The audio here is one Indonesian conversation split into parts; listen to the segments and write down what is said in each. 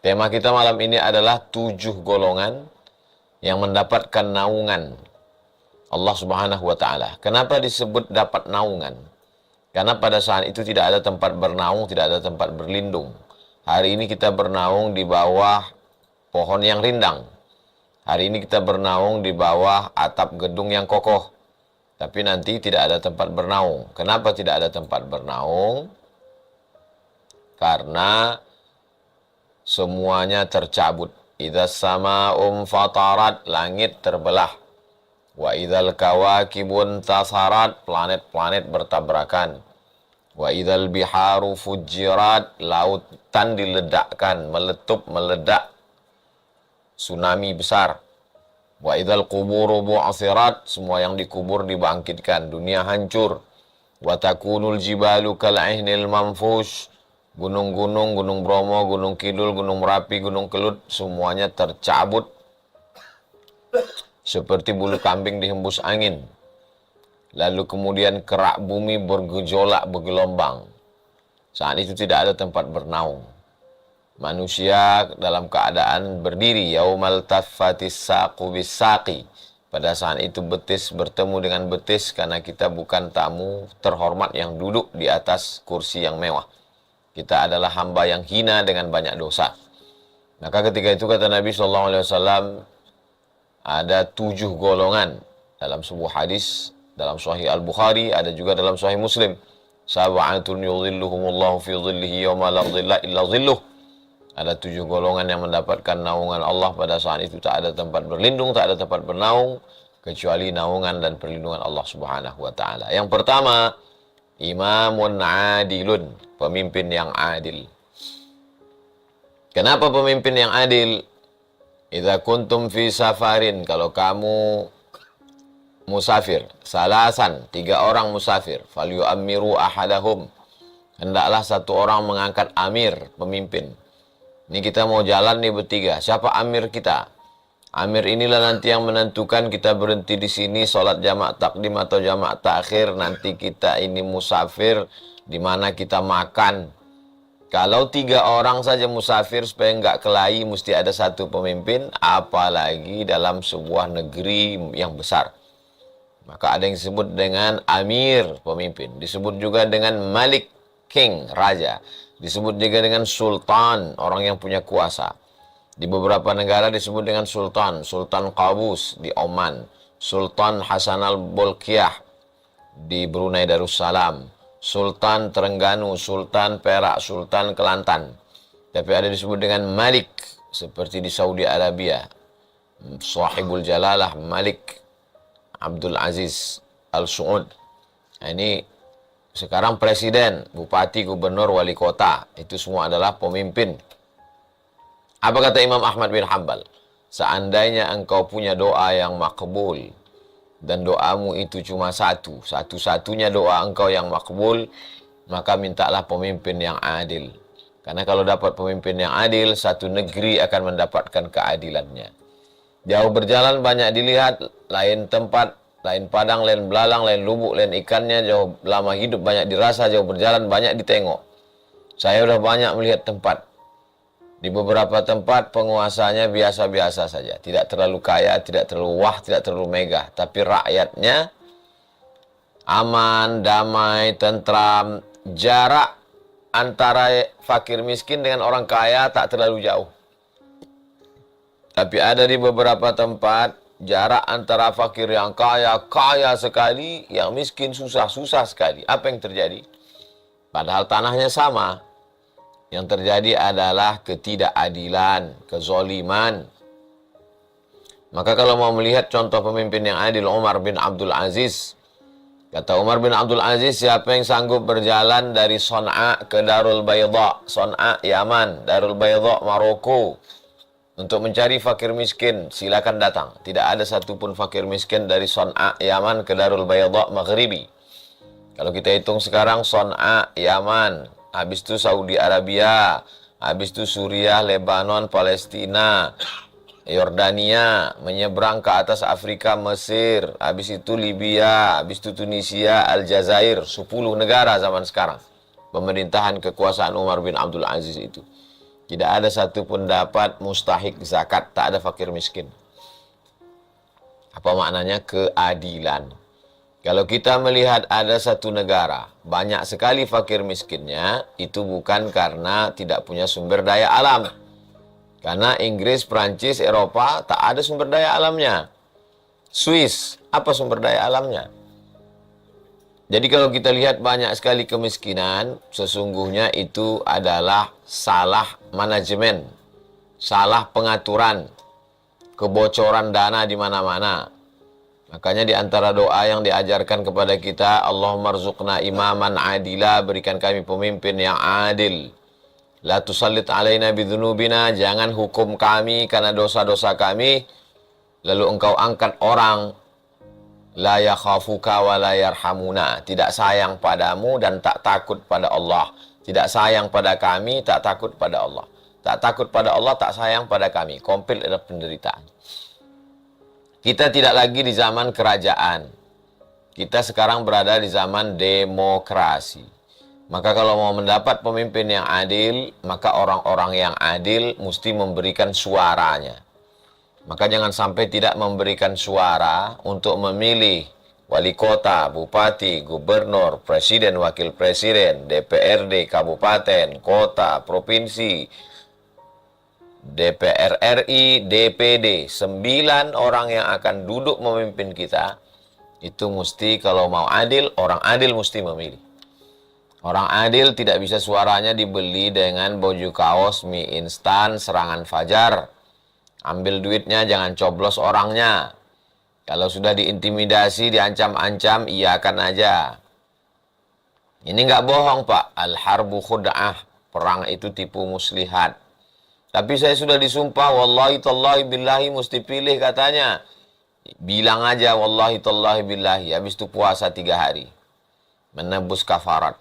Tema kita malam ini adalah 7 golongan yang mendapatkan naungan Allah Subhanahu wa Ta'ala. Kenapa disebut dapat naungan? Karena pada saat itu tidak ada tempat bernaung, tidak ada tempat berlindung. Hari ini kita bernaung di bawah pohon yang rindang. Hari ini kita bernaung di bawah atap gedung yang kokoh. Tapi nanti tidak ada tempat bernaung. Kenapa tidak ada tempat bernaung? Karena semuanya tercabut. Idza sama'um fatarat, langit terbelah. Wa idzal kawakibun tasarat, planet-planet bertabrakan. Wa idzal biharu fujirat, lautan diledakkan, meletup, meledak. Tsunami besar. Wa idzal quburu bu'athirat, semua yang dikubur dibangkitkan, dunia hancur. Wa takunul jibalu kal'ihnil manfush, gunung-gunung, Gunung Bromo, Gunung Kidul, Gunung Merapi, Gunung Kelut, semuanya tercabut seperti bulu kambing dihembus angin. Lalu kemudian kerak bumi bergejolak, bergelombang. Saat itu tidak ada tempat bernaung. Manusia dalam keadaan berdiri, yaumal taffatis saqu bisaqi. Pada saat itu betis bertemu dengan betis, karena kita bukan tamu terhormat yang duduk di atas kursi yang mewah. Kita adalah hamba yang hina dengan banyak dosa. Maka ketika itu kata Nabi SAW, ada 7 golongan dalam sebuah hadis, dalam Sahih Al-Bukhari, ada juga dalam Sahih Muslim. Sab'atun yudhilluhumullahu fi dhillihi yawma la dhilla illa dhilluh. Ada 7 golongan yang mendapatkan naungan Allah pada saat itu tak ada tempat berlindung, tak ada tempat bernaung, kecuali naungan dan perlindungan Allah Subhanahu wa Ta'ala. Yang pertama, imamun adilun, pemimpin yang adil. Kenapa pemimpin yang adil? Idza kuntum fi safarin, kalau kamu musafir, salasan, 3 orang musafir, falyu'ammiru ahadahum, hendaklah satu orang mengangkat amir, pemimpin. Ini kita mau jalan nih bertiga, siapa amir kita? Amir inilah nanti yang menentukan kita berhenti di sini, sholat jamak takdim atau jamak takhir. Nanti kita ini musafir, di mana kita makan. Kalau 3 orang saja musafir supaya nggak kelahi, mesti ada satu pemimpin, apalagi dalam sebuah negeri yang besar. Maka ada yang disebut dengan amir, pemimpin. Disebut juga dengan malik, king, raja. Disebut juga dengan sultan, orang yang punya kuasa. Di beberapa negara disebut dengan sultan. Sultan Qabus di Oman, Sultan Hasan al-Bolkiah di Brunei Darussalam, Sultan Terengganu, Sultan Perak, Sultan Kelantan. Tapi ada disebut dengan Malik, seperti di Saudi Arabia, Sahibul Jalalah Malik Abdul Aziz Al-Saud. Ini sekarang presiden, bupati, gubernur, wali kota, itu semua adalah pemimpin. Apa kata Imam Ahmad bin Hanbal? Seandainya engkau punya doa yang makbul, dan doamu itu cuma satu-satunya doa engkau yang makbul, maka mintalah pemimpin yang adil. Karena kalau dapat pemimpin yang adil, satu negeri akan mendapatkan keadilannya. Jauh berjalan banyak dilihat, lain tempat, lain padang, lain belalang, lain lubuk, lain ikannya. Jauh lama hidup banyak dirasa, jauh berjalan banyak ditengok. Saya sudah banyak melihat tempat. Di beberapa tempat penguasanya biasa-biasa saja. Tidak terlalu kaya, tidak terlalu wah, tidak terlalu megah. Tapi rakyatnya aman, damai, tentram. Jarak antara fakir miskin dengan orang kaya tak terlalu jauh. Tapi ada di beberapa tempat jarak antara fakir yang kaya, kaya sekali, yang miskin susah, susah sekali. Apa yang terjadi? Padahal tanahnya sama. Yang terjadi adalah ketidakadilan, kezoliman. Maka kalau mau melihat contoh pemimpin yang adil, Umar bin Abdul Aziz. Kata Umar bin Abdul Aziz, siapa yang sanggup berjalan dari Son'a ke Darul Bayda, Son'a Yaman, Darul Bayda Maroko, untuk mencari fakir miskin, silakan datang. Tidak ada satupun fakir miskin dari Son'a Yaman ke Darul Bayda Maghribi. Kalau kita hitung sekarang, Son'a Yaman, habis itu Saudi Arabia, habis itu Suriah, Lebanon, Palestina, Yordania, menyeberang ke atas Afrika, Mesir, habis itu Libya, habis itu Tunisia, Aljazair, 10 negara zaman sekarang. Pemerintahan kekuasaan Umar bin Abdul Aziz itu. Tidak ada satu pun dapat mustahik zakat, tak ada fakir miskin. Apa maknanya? Keadilan. Kalau kita melihat ada satu negara, banyak sekali fakir miskinnya, itu bukan karena tidak punya sumber daya alam. Karena Inggris, Prancis, Eropa tak ada sumber daya alamnya. Swiss, apa sumber daya alamnya? Jadi kalau kita lihat banyak sekali kemiskinan, sesungguhnya itu adalah salah manajemen, salah pengaturan, kebocoran dana di mana-mana. Makanya di antara doa yang diajarkan kepada kita, Allahumma rzuqna imaman adila, berikan kami pemimpin yang adil. La tusallit alaina bidzunubina, jangan hukum kami karena dosa-dosa kami, lalu engkau angkat orang la yakhafuka wa la yarhamuna, tidak sayang padamu dan tak takut pada Allah. Tidak sayang pada kami, tak takut pada Allah. Tak takut pada Allah, tak sayang pada kami. Komplit adalah penderitaan. Kita tidak lagi di zaman kerajaan. Kita sekarang berada di zaman demokrasi. Maka kalau mau mendapat pemimpin yang adil, maka orang-orang yang adil mesti memberikan suaranya. Maka jangan sampai tidak memberikan suara untuk memilih wali kota, bupati, gubernur, presiden, wakil presiden, DPRD, kabupaten, kota, provinsi, DPR RI, DPD. 9 orang yang akan duduk memimpin kita, itu mesti kalau mau adil, orang adil mesti memilih. Orang adil tidak bisa suaranya dibeli dengan baju kaos, mie instan, serangan fajar. Ambil duitnya, jangan coblos orangnya. Kalau sudah diintimidasi, diancam-ancam, iyakan aja. Ini nggak bohong, Pak. Al-harbu khud'ah. Perang itu tipu muslihat. Tapi saya sudah disumpah, wallahi tallahi billahi, mesti pilih katanya. Bilang aja, wallahi tallahi billahi. Habis itu puasa 3 hari. Menebus kafarat.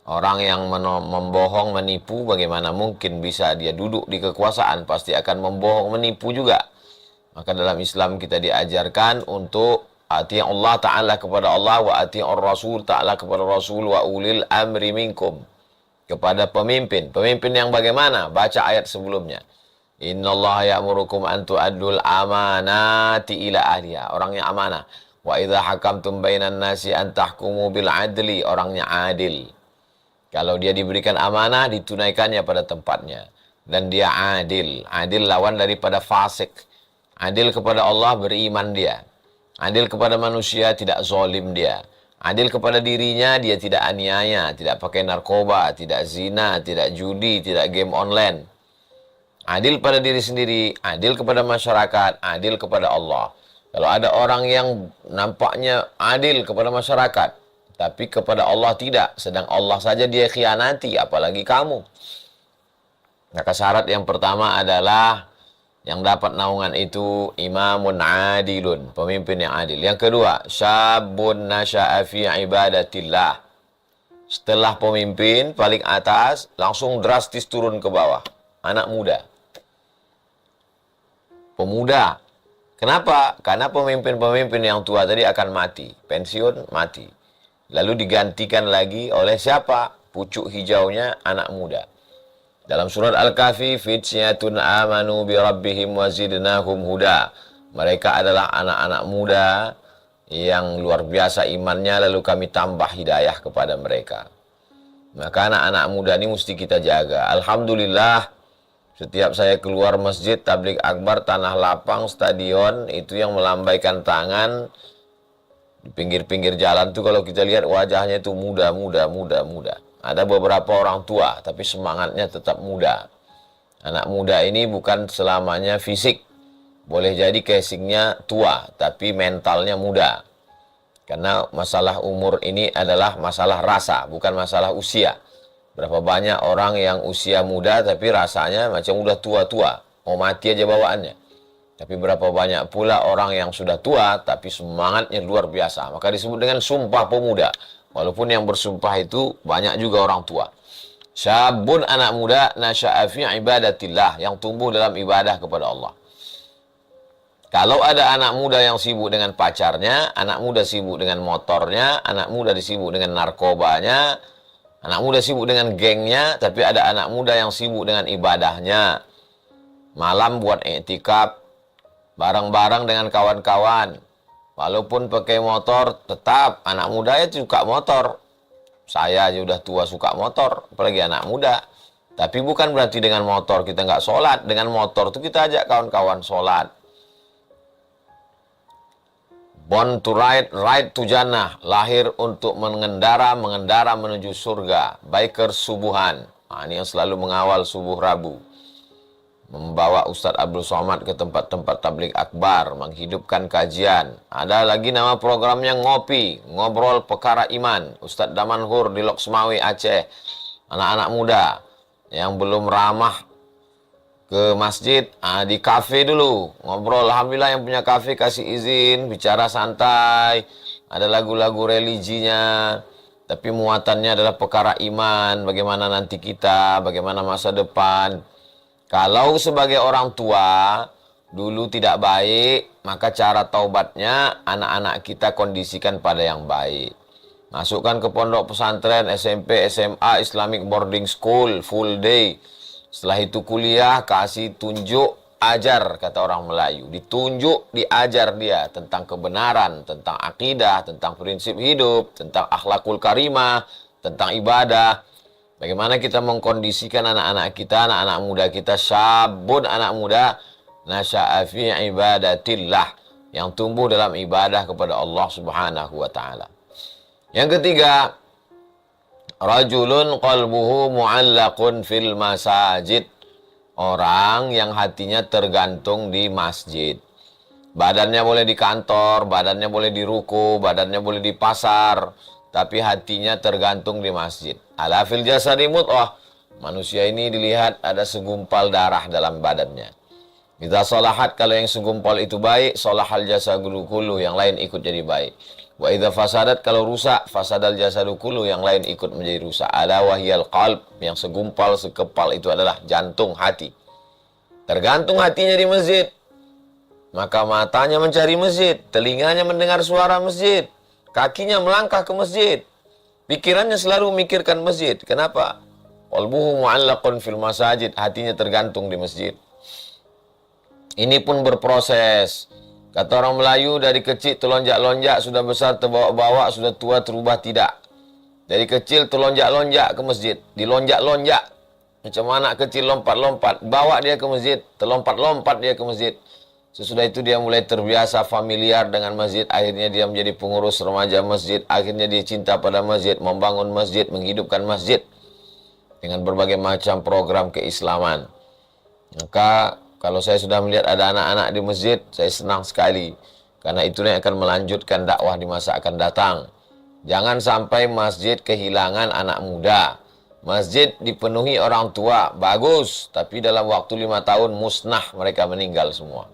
Orang yang membohong, menipu, bagaimana mungkin bisa dia duduk di kekuasaan? Pasti akan membohong, menipu juga. Maka dalam Islam kita diajarkan untuk ati Allah Ta'ala kepada Allah, wa ati Rasul Ta'ala kepada Rasul, wa ulil amri minkum. Kepada pemimpin. Pemimpin yang bagaimana? Baca ayat sebelumnya. Innallaha ya'murukum an tu'addul amanati ila ahliha. Orangnya amanah. Wa idza hakamtum bainan nasi an tahkumu bil adli. Orangnya adil. Kalau dia diberikan amanah, ditunaikannya pada tempatnya. Dan dia adil. Adil lawan daripada fasik. Adil kepada Allah, beriman dia. Adil kepada manusia, tidak zalim dia. Adil kepada dirinya, dia tidak aniaya, tidak pakai narkoba, tidak zina, tidak judi, tidak game online. Adil pada diri sendiri, adil kepada masyarakat, adil kepada Allah. Kalau ada orang yang nampaknya adil kepada masyarakat, tapi kepada Allah tidak, sedang Allah saja dia khianati, apalagi kamu. Maka syarat yang pertama adalah yang dapat naungan itu imamun adilun, pemimpin yang adil. Yang kedua, syabun nasya'a fi ibadatillah. Setelah pemimpin paling atas, langsung drastis turun ke bawah. Anak muda. Pemuda. Kenapa? Karena pemimpin-pemimpin yang tua tadi akan mati. Pensiun, mati. Lalu digantikan lagi oleh siapa? Pucuk hijaunya anak muda. Dalam surat Al-Kahfi, fityatun amanu bi rabbihim wa zidnahum huda. Mereka adalah anak-anak muda yang luar biasa imannya, lalu kami tambah hidayah kepada mereka. Maka anak-anak muda ini mesti kita jaga. Alhamdulillah, setiap saya keluar masjid, tabligh akbar, tanah lapang, stadion, itu yang melambaikan tangan. Di pinggir-pinggir jalan tuh kalau kita lihat wajahnya itu muda. Ada beberapa orang tua, tapi semangatnya tetap muda. Anak muda ini bukan selamanya fisik. Boleh jadi casingnya tua, tapi mentalnya muda. Karena masalah umur ini adalah masalah rasa, bukan masalah usia. Berapa banyak orang yang usia muda, tapi rasanya macam udah tua-tua. Mau mati aja bawaannya. Tapi berapa banyak pula orang yang sudah tua, tapi semangatnya luar biasa. Maka disebut dengan sumpah pemuda. Walaupun yang bersumpah itu banyak juga orang tua. Syabun, anak muda, nasya'a fi ibadatillah, yang tumbuh dalam ibadah kepada Allah. Kalau ada anak muda yang sibuk dengan pacarnya, anak muda sibuk dengan motornya, anak muda disibuk dengan narkobanya, Anak muda sibuk dengan gengnya, tapi ada anak muda yang sibuk dengan ibadahnya. Malam buat iktikaf, bareng-bareng dengan kawan-kawan. Walaupun pakai motor, tetap anak muda ya suka motor. Saya aja udah tua suka motor, apalagi anak muda. Tapi bukan berarti dengan motor kita nggak sholat. Dengan motor tuh kita ajak kawan-kawan sholat. Born to ride, ride to jannah. Lahir untuk mengendara menuju surga. Biker subuhan. Nah, ini yang selalu mengawal subuh Rabu. Membawa Ustadz Abdul Somad ke tempat-tempat tabligh akbar. Menghidupkan kajian. Ada lagi nama programnya Ngopi. Ngobrol Perkara Iman. Ustadz Damanhur di Loksmawi, Aceh. Anak-anak muda yang belum ramah ke masjid, di kafe dulu ngobrol. Alhamdulillah yang punya kafe kasih izin bicara santai, ada lagu-lagu religinya, tapi muatannya adalah perkara iman, bagaimana nanti kita, bagaimana masa depan. Kalau sebagai orang tua dulu tidak baik, maka cara taubatnya anak-anak kita kondisikan pada yang baik. Masukkan ke pondok pesantren, SMP, SMA, Islamic boarding school, full day. Setelah itu kuliah, kasih tunjuk, ajar, kata orang Melayu. Ditunjuk, diajar dia tentang kebenaran, tentang akidah, tentang prinsip hidup, tentang akhlakul karimah, tentang ibadah. Bagaimana kita mengkondisikan anak-anak kita, anak-anak muda kita, syabun anak muda, nasya'a fi ibadatillah, yang tumbuh dalam ibadah kepada Allah Subhanahu wa ta'ala. Yang ketiga, rajulun qalbuhu mu'allaqun fil masajid. Orang yang hatinya tergantung di masjid. Badannya boleh di kantor, badannya boleh di ruko, badannya boleh di pasar, tapi hatinya tergantung di masjid. Ala fil jasadi mudghah. Manusia ini dilihat ada segumpal darah dalam badannya. Idza salahat, kalau yang segumpal itu baik, salahal jasadu kullu, yang lain ikut jadi baik. Wa idza fasadat, kalau rusak, fasadal jasadu kullu, yang lain ikut menjadi rusak. Ala wahyal qalb, yang segumpal sekepal itu adalah jantung hati. Tergantung hatinya di masjid, maka matanya mencari masjid, telinganya mendengar suara masjid, kakinya melangkah ke masjid, pikirannya selalu memikirkan masjid. Kenapa? Qalbuhu mu'allaqun fil masajid, hatinya tergantung di masjid. Ini pun berproses. Kata orang Melayu, dari kecil terlonjak-lonjak, sudah besar terbawa-bawa, sudah tua terubah tidak. Dari kecil terlonjak-lonjak ke masjid, dilonjak-lonjak. Macam anak kecil lompat-lompat, bawa dia ke masjid, terlompat-lompat dia ke masjid. Sesudah itu dia mulai terbiasa familiar dengan masjid, akhirnya dia menjadi pengurus remaja masjid, akhirnya dia cinta pada masjid, membangun masjid, menghidupkan masjid dengan berbagai macam program keislaman. Maka kalau saya sudah melihat ada anak-anak di masjid, saya senang sekali. Karena itulah yang akan melanjutkan dakwah di masa akan datang. Jangan sampai masjid kehilangan anak muda. Masjid dipenuhi orang tua, bagus. Tapi dalam waktu 5 tahun musnah, mereka meninggal semua.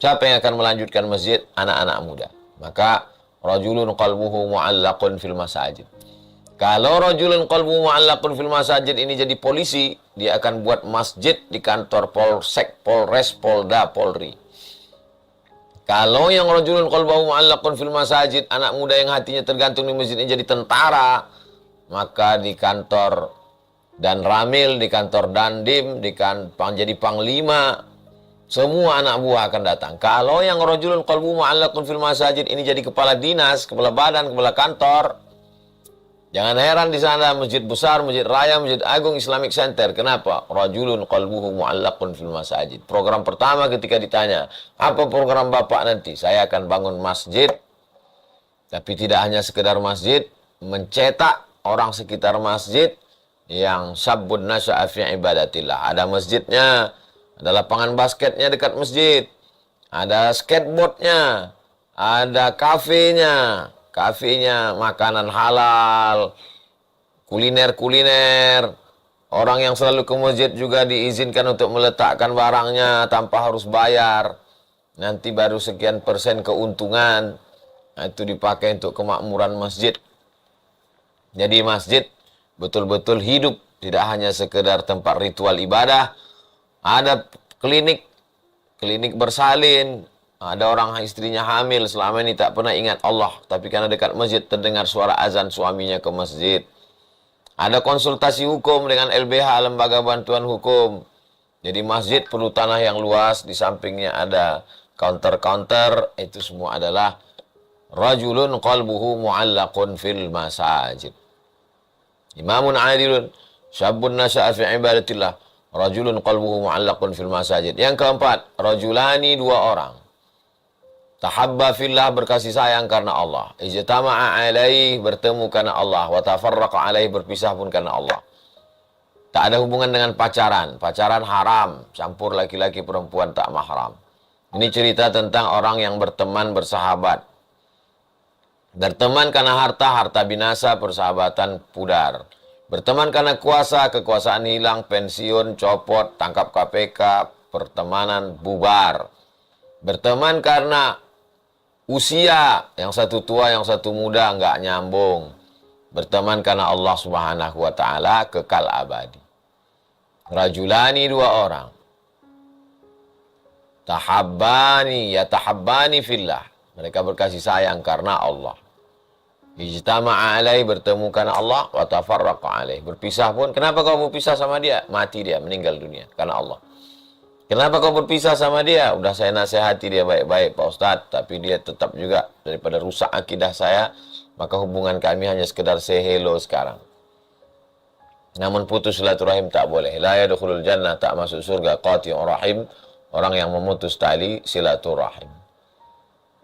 Siapa yang akan melanjutkan masjid? Anak-anak muda. Maka rajulun qalbuhu mu'allaqun fil masajid. Kalau rajulun qalbuhu mu'allaqun fil masajid ini jadi polisi, dia akan buat masjid di kantor Polsek, Polres, Polda, Polri. Kalau yang rajulun qalbuhu mu'allaqun fil masajid, anak muda yang hatinya tergantung di masjid ini jadi tentara, maka di kantor dan Ramil, di kantor Dandim, jadi panglima, semua anak buah akan datang. Kalau yang rajulun qalbuhu mu'allaqun fil masajid ini jadi kepala dinas, kepala badan, kepala kantor, jangan heran di sana masjid besar, masjid raya, masjid agung, Islamic Center. Kenapa? Rajulun qalbuhu mu'allaqun fil masajid. Program pertama ketika ditanya, apa program Bapak nanti? Saya akan bangun masjid. Tapi tidak hanya sekedar masjid, mencetak orang sekitar masjid yang sabbun nasya'a fi ibadatillah. Ada masjidnya, ada lapangan basketnya dekat masjid, ada skateboardnya, ada kafenya, makanan halal, kuliner. Orang yang selalu ke masjid juga diizinkan untuk meletakkan barangnya tanpa harus bayar. Nanti baru sekian persen keuntungan. Nah, itu dipakai untuk kemakmuran masjid. Jadi masjid betul-betul hidup, tidak hanya sekedar tempat ritual ibadah. Ada klinik bersalin. Ada orang istrinya hamil, selama ini tak pernah ingat Allah, tapi karena dekat masjid terdengar suara azan suaminya ke masjid. Ada konsultasi hukum dengan LBH, Lembaga Bantuan Hukum. Jadi masjid perlu tanah yang luas, di sampingnya ada counter-counter, itu semua adalah rajulun qalbuhu mu'allaqun fil masajid. Imamun adilun, syabun nasya'a fi ibadatillah, rajulun qalbuhu mu'allaqun fil masajid. Yang keempat, rajulani, dua orang. Tahabba fillah, berkasih sayang karena Allah. Ijtama'a alaih, bertemu karena Allah. Wa tafarraqa alaih, berpisah pun karena Allah. Tak ada hubungan dengan pacaran. Pacaran haram, campur laki-laki perempuan tak mahram. Ini cerita tentang orang yang berteman, bersahabat. Berteman karena harta, harta binasa, persahabatan pudar. Berteman karena kuasa, kekuasaan hilang, pensiun, copot, tangkap KPK, pertemanan bubar. Berteman karena usia, yang satu tua, yang satu muda, nggak nyambung. Berteman karena Allah Subhanahu wa Ta'ala, kekal abadi. Rajulani, dua orang. Tahabbani, ya tahabbani fillah. Mereka berkasih sayang karena Allah. Ijtama'a alaih, bertemu karena Allah. Wa tafarraqa alaih, berpisah pun. Kenapa kau berpisah sama dia? Mati dia, meninggal dunia karena Allah. Kenapa kau berpisah sama dia? Udah saya nasihati dia baik-baik, Pak Ustadz. Tapi dia tetap juga, daripada rusak akidah saya, maka hubungan kami hanya sekedar say hello sekarang. Namun putus silaturahim tak boleh. La yadkhulul jannah, tak masuk surga. Qati'ur rahim, orang yang memutus tali silaturahim.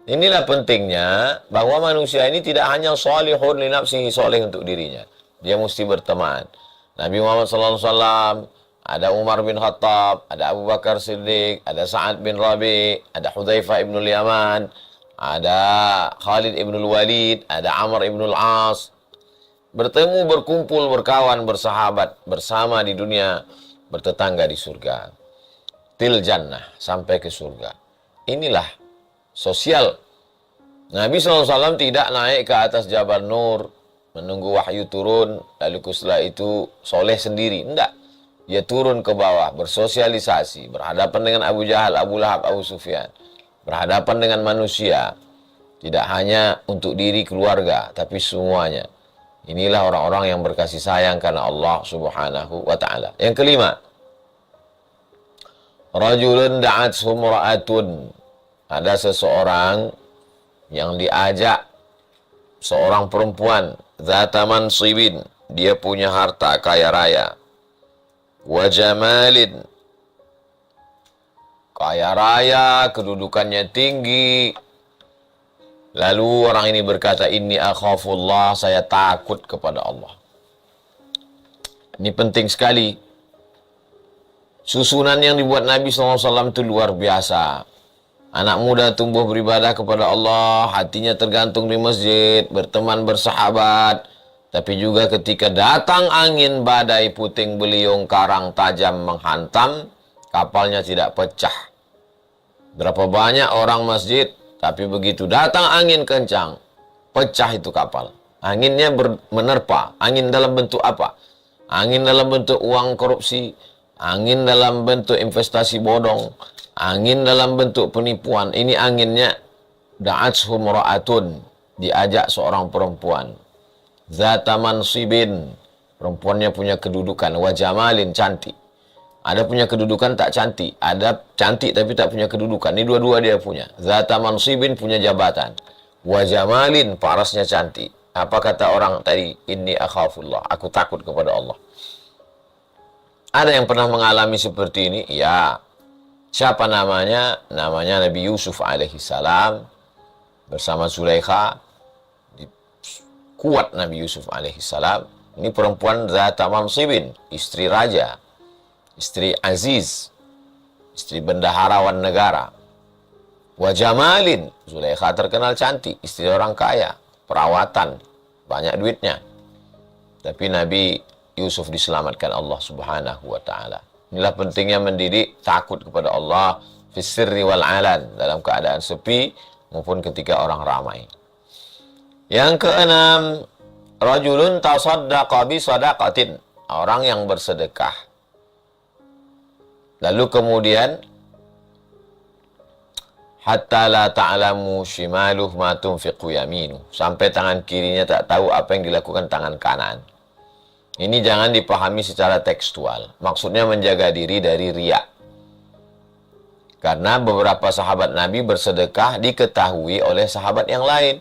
Inilah pentingnya bahwa manusia ini tidak hanya salihun li nafsihi, soleh untuk dirinya. Dia mesti berteman. Nabi Muhammad SAW, ada Umar bin Khattab, ada Abu Bakar Siddiq, ada Sa'ad bin Rabi, ada Hudzaifah ibn Yaman, ada Khalid ibn Walid, ada Amr ibn As. Bertemu, berkumpul, berkawan, bersahabat, bersama di dunia, bertetangga di surga. Til jannah, sampai ke surga. Inilah sosial. Nabi SAW tidak naik ke atas Jabal Nur, menunggu wahyu turun, lalu setelah itu soleh sendiri. Tidak. Dia turun ke bawah, bersosialisasi, berhadapan dengan Abu Jahal, Abu Lahab, Abu Sufyan. Berhadapan dengan manusia. Tidak hanya untuk diri keluarga, tapi semuanya. Inilah orang-orang yang berkasih sayang karena Allah Subhanahu wa Ta'ala. Yang kelima, rajulun da'athum ra'atun. Ada seseorang yang diajak seorang perempuan, zata mansibin, dia punya harta kaya raya. Wa jamalin, kaya raya, kedudukannya tinggi. Lalu orang ini berkata, inni akhafullah, saya takut kepada Allah. Ini penting sekali. Susunan yang dibuat Nabi SAW itu luar biasa. Anak muda tumbuh beribadah kepada Allah, hatinya tergantung di masjid, berteman, bersahabat. Tapi juga ketika datang angin, badai, puting beliung, karang tajam menghantam, kapalnya tidak pecah. Berapa banyak orang masjid, tapi begitu datang angin kencang, pecah itu kapal. Anginnya menerpa. Angin dalam bentuk apa? Angin dalam bentuk uang korupsi, angin dalam bentuk investasi bodong, angin dalam bentuk penipuan. Ini anginnya da'athum ra'atun, diajak seorang perempuan. Zata mansibin, perempuannya punya kedudukan. Wa jamalin, cantik. Ada punya kedudukan tak cantik, ada cantik tapi tak punya kedudukan. Ini dua-dua dia punya. Zata mansibin, punya jabatan. Wa jamalin, parasnya cantik. Apa kata orang tadi? Inni akhafullah, aku takut kepada Allah. Ada yang pernah mengalami seperti ini? Ya. Siapa namanya? Namanya Nabi Yusuf alaihissalam bersama Zulaikha. Kuat Nabi Yusuf alaihissalam. Ini perempuan zata mansibin, istri raja, istri aziz, istri bendaharawan negara. Wa jamalin, Zulaikha terkenal cantik, istri orang kaya, perawatan, banyak duitnya. Tapi Nabi Yusuf diselamatkan Allah Subhanahu wa Ta'ala. Inilah pentingnya mendidik takut kepada Allah fis sirri wal alan, dalam keadaan sepi maupun ketika orang ramai. Yang keenam, rajulun tasaddaqa bi sadaqatin, orang yang bersedekah. Lalu kemudian hatta la ta'lamu shimaluh ma tunfiqu yaminu, sampai tangan kirinya tak tahu apa yang dilakukan tangan kanan. Ini jangan dipahami secara tekstual. Maksudnya menjaga diri dari riya. Karena beberapa sahabat Nabi bersedekah diketahui oleh sahabat yang lain.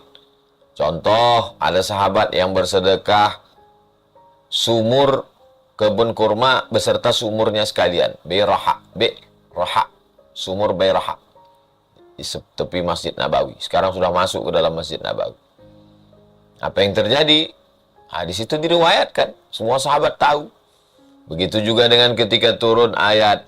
Contoh, ada sahabat yang bersedekah sumur kebun kurma beserta sumurnya sekalian. Beiraha, sumur Beiraha di tepi Masjid Nabawi. Sekarang sudah masuk ke dalam Masjid Nabawi. Apa yang terjadi? Di situ diriwayatkan, semua sahabat tahu. Begitu juga dengan ketika turun ayat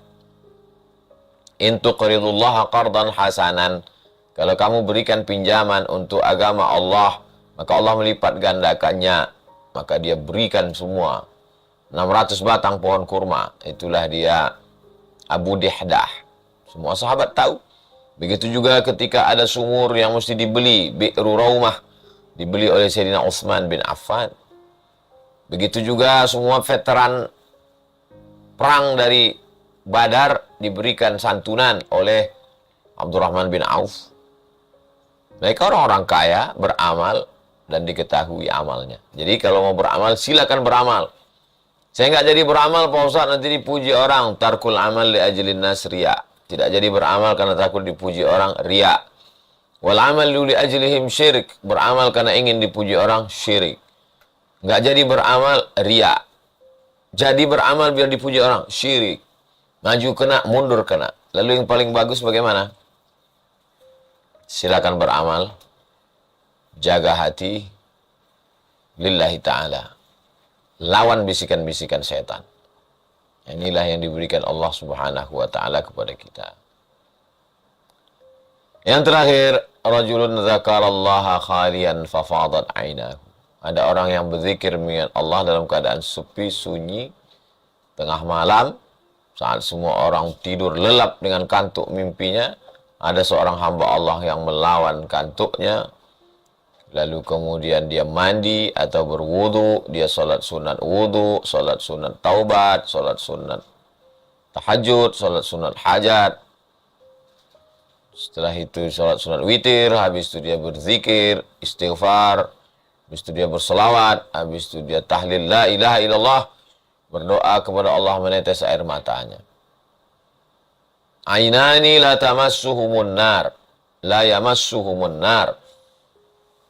in tuqridullaha qardan hasanan. Kalau kamu berikan pinjaman untuk agama Allah, maka Allah melipat gandakannya. Maka dia berikan semua 600 batang pohon kurma. Itulah dia Abu Dihdah. Semua sahabat tahu. Begitu juga ketika ada sumur yang mesti dibeli, Bi'ru Raumah, dibeli oleh Sayyidina Utsman bin Affan. Begitu juga semua veteran perang dari Badar diberikan santunan oleh Abdurrahman bin Auf. Mereka orang-orang kaya, beramal, dan diketahui amalnya. Jadi kalau mau beramal, silakan beramal. Saya nggak jadi beramal, Pak Ustaz, nanti dipuji orang. Tarkul amal li ajlin nas riya. Tidak jadi beramal karena takut dipuji orang, riya. Wal amal li ajlihim syirik. Beramal karena ingin dipuji orang, syirik. Nggak jadi beramal, riya. Jadi beramal biar dipuji orang, syirik. Maju kena, mundur kena. Lalu yang paling bagus bagaimana? Silakan beramal. Jaga hati. Lillahi ta'ala. Lawan bisikan-bisikan setan. Inilah yang diberikan Allah subhanahu wa ta'ala kepada kita. Yang terakhir, rajulun dzakarallaha khalian fafadat ainahu. Ada orang yang berzikir mengingat Allah dalam keadaan sepi, sunyi, tengah malam, saat semua orang tidur lelap dengan kantuk mimpinya, ada seorang hamba Allah yang melawan kantuknya, lalu kemudian dia mandi atau berwudu, dia sholat sunat wudu, sholat sunat taubat, sholat sunat tahajud, sholat sunat hajat. Setelah itu sholat sunat witir, habis itu dia berzikir, istighfar, habis itu dia berselawat, habis itu dia tahlil la ilaha illallah, berdoa kepada Allah, menetes air matanya. Ainani la tamassuhumun nar, la yamassuhumun nar.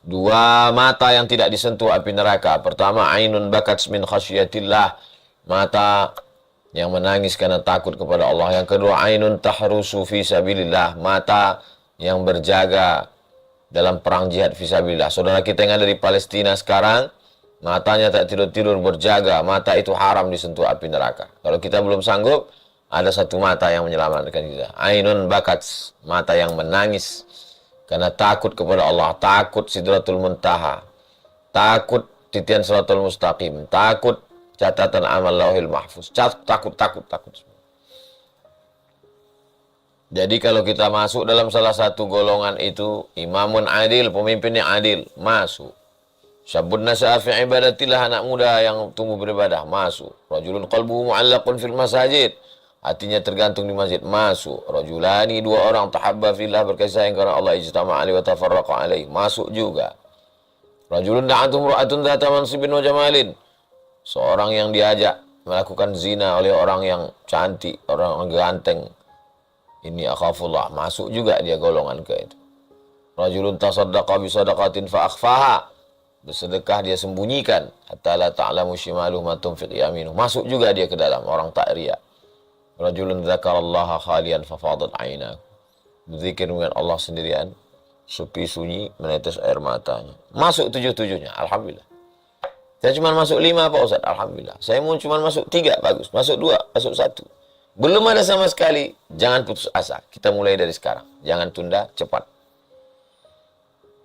Dua mata yang tidak disentuh api neraka. Pertama, ainun bakat min khasyiatillah, mata yang menangis karena takut kepada Allah. Yang kedua, ainun tahrusu fi sabilillah, mata yang berjaga dalam perang jihad fisabilillah. Saudara kita yang ada di Palestina sekarang, matanya tak tidur-tidur berjaga, mata itu haram disentuh api neraka. Kalau kita belum sanggup, ada satu mata yang menyelamatkan kita. Ainun bakat, mata yang menangis karena takut kepada Allah, takut sidratul muntaha, takut titian siratul mustaqim, takut catatan amal lauhil mahfuz, takut. Jadi kalau kita masuk dalam salah satu golongan itu, imamun adil, pemimpin yang adil, masuk. Syabun nasa'a fi ibadatillah, anak muda yang tumbuh beribadah, masuk. Rajulun qalbuhu mu'allaqun fil masajid, hatinya tergantung di masjid, masuk. Rajulani, dua orang, tahabba fillah, berkasih sayang karena Allah, ijtama'a alaihi wa tafarraqa alaihi, masuk juga. Rajulun da'atum ra'atun dhata mansibin wa jamalin, seorang yang diajak melakukan zina oleh orang yang cantik, orang ganteng, ini akhafullah, masuk juga dia golongan ke itu. Rajulun tasaddaqa bi sadaqatin fa akhfaha, bersedekah dia sembunyikan, hatta la ta'lamu shimaluhu ma tunfiq yaminuhu, masuk juga dia ke dalam orang tak riya. Rajulun dzakarallaha khalian fa fadat ainahu, berzikir dengan Allah sendirian, sepi sunyi, menetes air matanya, masuk tujuh-tujuhnya, alhamdulillah. Saya cuma masuk 5 Pak Ustaz, alhamdulillah. Saya mau cuma masuk 3, bagus. Masuk 2, masuk 1. Belum ada sama sekali, jangan putus asa. Kita mulai dari sekarang. Jangan tunda, cepat.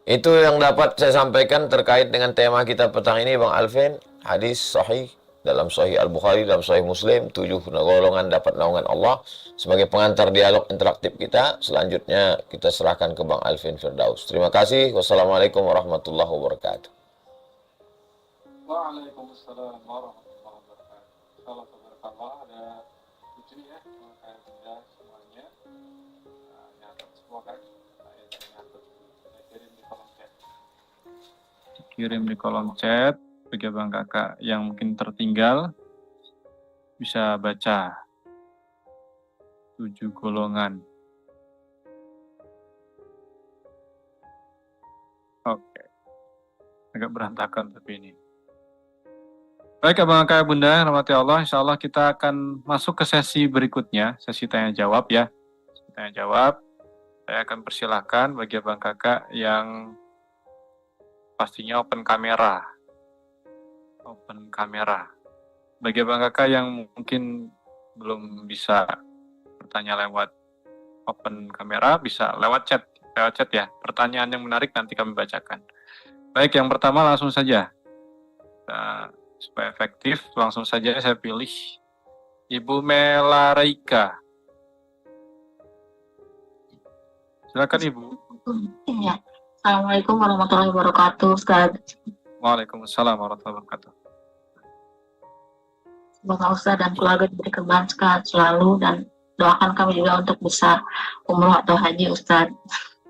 Itu yang dapat saya sampaikan terkait dengan tema kita petang ini, Bang Alvin. Hadis sahih dalam Sahih Al-Bukhari, dalam Sahih Muslim, 7 golongan dapat naungan Allah. Sebagai pengantar dialog interaktif kita, selanjutnya kita serahkan ke Bang Alvin Firdaus. Terima kasih. Wassalamualaikum warahmatullahi wabarakatuh. Waalaikumsalam warahmatullahi wabarakatuh. Salam tabarakallah, ada lucu ya, kayak benda semuanya. Nyatet semua kan, saya nyatet, saya kirim di kolom chat. bagi abang kakak yang mungkin tertinggal bisa baca 7 golongan. Oke, agak berantakan tapi ini. Baik abang kakak bunda, rahmati Allah, insya Allah kita akan masuk ke sesi berikutnya, sesi tanya jawab ya. Sesi tanya jawab, saya akan persilahkan bagi abang kakak yang pastinya open kamera. Open kamera. Bagi abang kakak yang mungkin belum bisa bertanya lewat open kamera, bisa lewat chat ya. Pertanyaan yang menarik nanti kami bacakan. Baik, yang pertama langsung saja. Supaya efektif, langsung saja saya pilih Ibu Melaraika. Silakan Ibu. Ya. Assalamualaikum warahmatullahi wabarakatuh, Ustaz. Waalaikumsalam warahmatullahi wabarakatuh. Semoga Ustaz dan keluarga diberi keberkahan selalu dan doakan kami juga untuk bisa umroh atau haji Ustaz.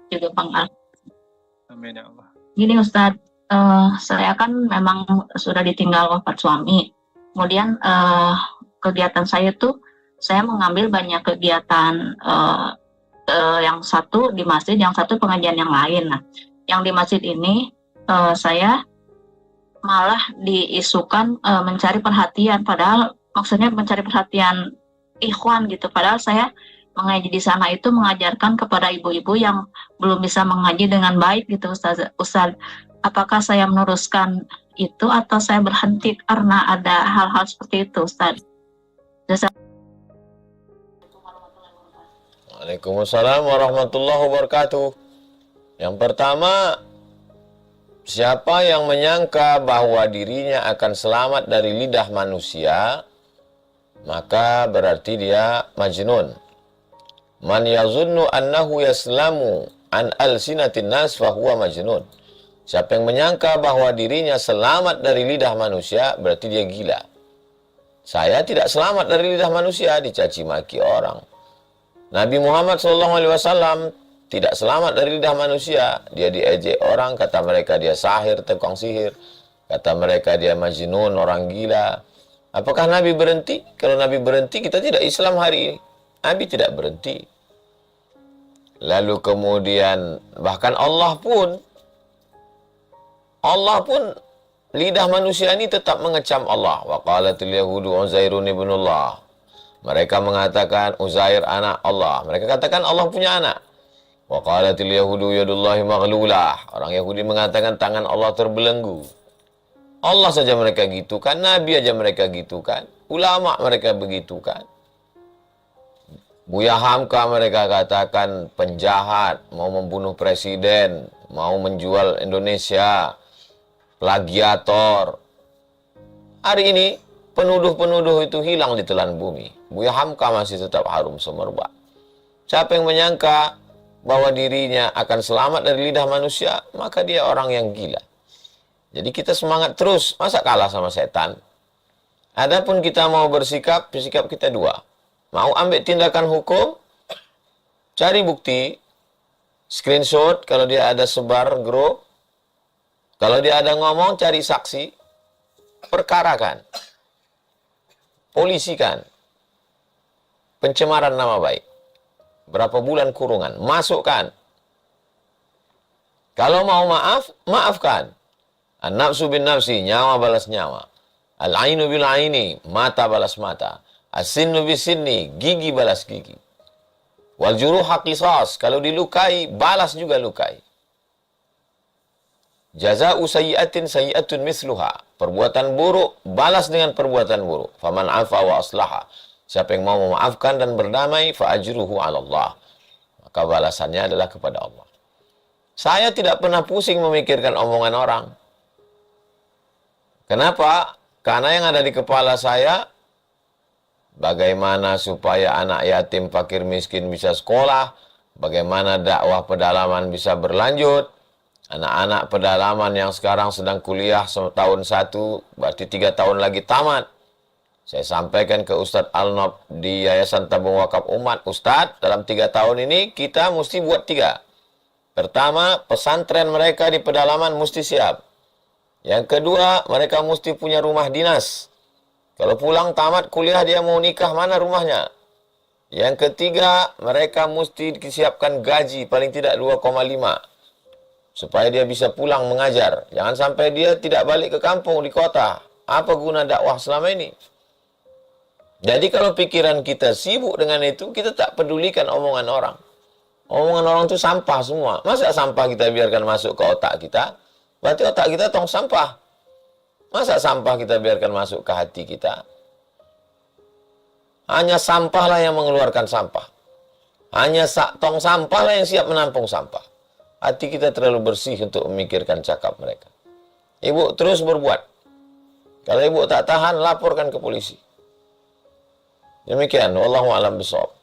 Juga pangkat. Amin ya Allah. Gini Ustaz, saya kan memang sudah ditinggal wafat suami. Kemudian kegiatan saya tuh, saya mengambil banyak kegiatan, yang satu di masjid, yang satu pengajian yang lain. Nah, yang di masjid ini saya malah diisukan mencari perhatian, padahal maksudnya mencari perhatian ikhwan gitu. Padahal saya mengaji di sana itu mengajarkan kepada ibu-ibu yang belum bisa mengaji dengan baik gitu, Ustaz. Apakah saya meneruskan itu atau saya berhenti karena ada hal-hal seperti itu, Ustaz? Waalaikumsalam warahmatullahi wabarakatuh. Yang pertama, siapa yang menyangka bahwa dirinya akan selamat dari lidah manusia, maka berarti dia majnun. Man yazunnu annahu yaslamu an alsinatin nas fahuwa majnun. Siapa yang menyangka bahwa dirinya selamat dari lidah manusia, berarti dia gila. Saya tidak selamat dari lidah manusia, dicaci maki orang. Nabi Muhammad SAW tidak selamat dari lidah manusia. Dia diejek orang, kata mereka dia sahir, tukang sihir. Kata mereka dia majnun, orang gila. Apakah Nabi berhenti? Kalau Nabi berhenti, kita tidak Islam hari ini. Nabi tidak berhenti. Lalu kemudian, bahkan Allah pun lidah manusia ini tetap mengecam Allah. Wa qalatil yahudu Uzairun ibnullah. Mereka mengatakan Uzair anak Allah. Mereka katakan Allah punya anak. Wa qalatil yahudu yadullahi maghlulah. Orang Yahudi mengatakan tangan Allah terbelenggu. Allah saja mereka gitukan, Nabi aja mereka gitukan, ulama mereka begitukan. Buya Hamka mereka katakan penjahat, mau membunuh presiden, mau menjual Indonesia, plagiator. Hari ini penuduh-penuduh itu hilang di telan bumi. Buya Hamka masih tetap harum semerbak. Siapa yang menyangka bahwa dirinya akan selamat dari lidah manusia, maka dia orang yang gila. Jadi kita semangat terus, masa kalah sama setan? Adapun kita mau bersikap kita dua. Mau ambil tindakan hukum, cari bukti, screenshot kalau dia ada sebar grup, kalau dia ada ngomong, cari saksi, perkarakan, polisikan, pencemaran nama baik, berapa bulan kurungan, masukkan. Kalau mau maaf, maafkan. An-nafsu bin nafsi, nyawa balas nyawa. Al-ainu bil aini, mata balas mata. As-sinnu bis sinni, gigi balas gigi. Wal juruha qisas, kalau dilukai, balas juga lukai. Jaza'u sayyi'atin sayyi'atun misluha. Perbuatan buruk, balas dengan perbuatan buruk. Faman afa wa aslaha. Siapa yang mau memaafkan dan berdamai, fa ajruhu 'ala Allah. Maka balasannya adalah kepada Allah. Saya tidak pernah pusing memikirkan omongan orang. Kenapa? Karena yang ada di kepala saya, bagaimana supaya anak yatim, fakir, miskin bisa sekolah, bagaimana dakwah pedalaman bisa berlanjut, anak-anak pedalaman yang sekarang sedang kuliah tahun 1, berarti 3 tahun lagi tamat. Saya sampaikan ke Ustadz Al-Nob di Yayasan Tabung Wakaf Umat, Ustadz, dalam 3 tahun ini kita mesti buat 3. Pertama, pesantren mereka di pedalaman mesti siap. Yang kedua, mereka mesti punya rumah dinas. Kalau pulang tamat kuliah dia mau nikah, mana rumahnya? Yang ketiga, mereka mesti disiapkan gaji paling tidak 2,5 supaya dia bisa pulang mengajar. Jangan sampai dia tidak balik ke kampung di kota. Apa guna dakwah selama ini? Jadi kalau pikiran kita sibuk dengan itu, kita tak pedulikan omongan orang. Omongan orang itu sampah semua. Masa sampah kita biarkan masuk ke otak kita? Berarti otak kita tong sampah. Masa sampah kita biarkan masuk ke hati kita? Hanya sampahlah yang mengeluarkan sampah. Hanya tong sampahlah yang siap menampung sampah. Hati kita terlalu bersih untuk memikirkan cakap mereka. Ibu terus berbuat. Kalau ibu tak tahan, laporkan ke polisi. Demikian, wallahu a'lam bishawab.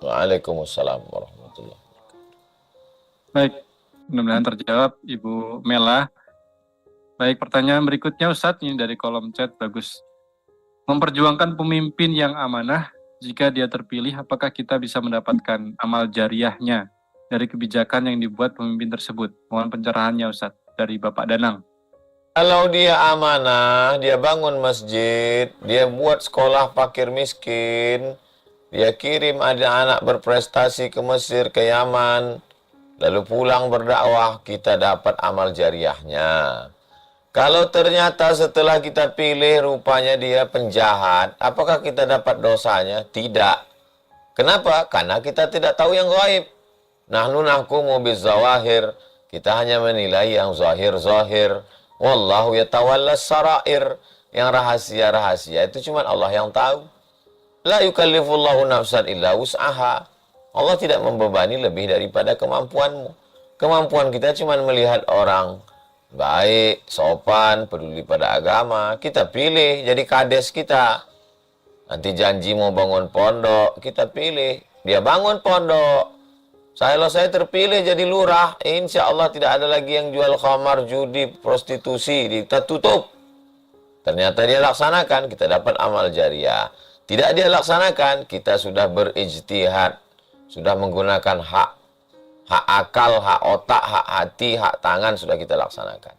Waalaikumsalam warahmatullahi wabarakatuh. Baik, mudah-mudahan terjawab Ibu Mela. Baik, pertanyaan berikutnya Ustadz, ini dari kolom chat, bagus. Memperjuangkan pemimpin yang amanah, jika dia terpilih, apakah kita bisa mendapatkan amal jariahnya dari kebijakan yang dibuat pemimpin tersebut? Mohon pencerahannya Ustadz, dari Bapak Danang. Kalau dia amanah, dia bangun masjid, dia buat sekolah fakir miskin, dia kirim ada anak berprestasi ke Mesir, ke Yaman, lalu pulang berdakwah, kita dapat amal jariahnya. Kalau ternyata setelah kita pilih rupanya dia penjahat, apakah kita dapat dosanya? Tidak. Kenapa? Karena kita tidak tahu yang gaib. Nahnu nahkumu bizawahir. Kita hanya menilai yang zahir-zahir. Wallahu yatawallas sarair. Yang rahasia-rahasia itu cuma Allah yang tahu. La yukallifullahu nafsan illa wus'aha. Allah tidak membebani lebih daripada kemampuanmu. Kemampuan kita cuma melihat orang baik, sopan, peduli pada agama. Kita pilih jadi kades kita. Nanti janji mau bangun pondok, kita pilih. Dia bangun pondok. Kalau saya terpilih jadi lurah, insya Allah tidak ada lagi yang jual khamar, judi, prostitusi. Kita tutup. Ternyata dia laksanakan, kita dapat amal jariah. Tidak dia laksanakan, kita sudah berijtihad. Sudah menggunakan hak akal, hak otak, hak hati, hak tangan sudah kita laksanakan.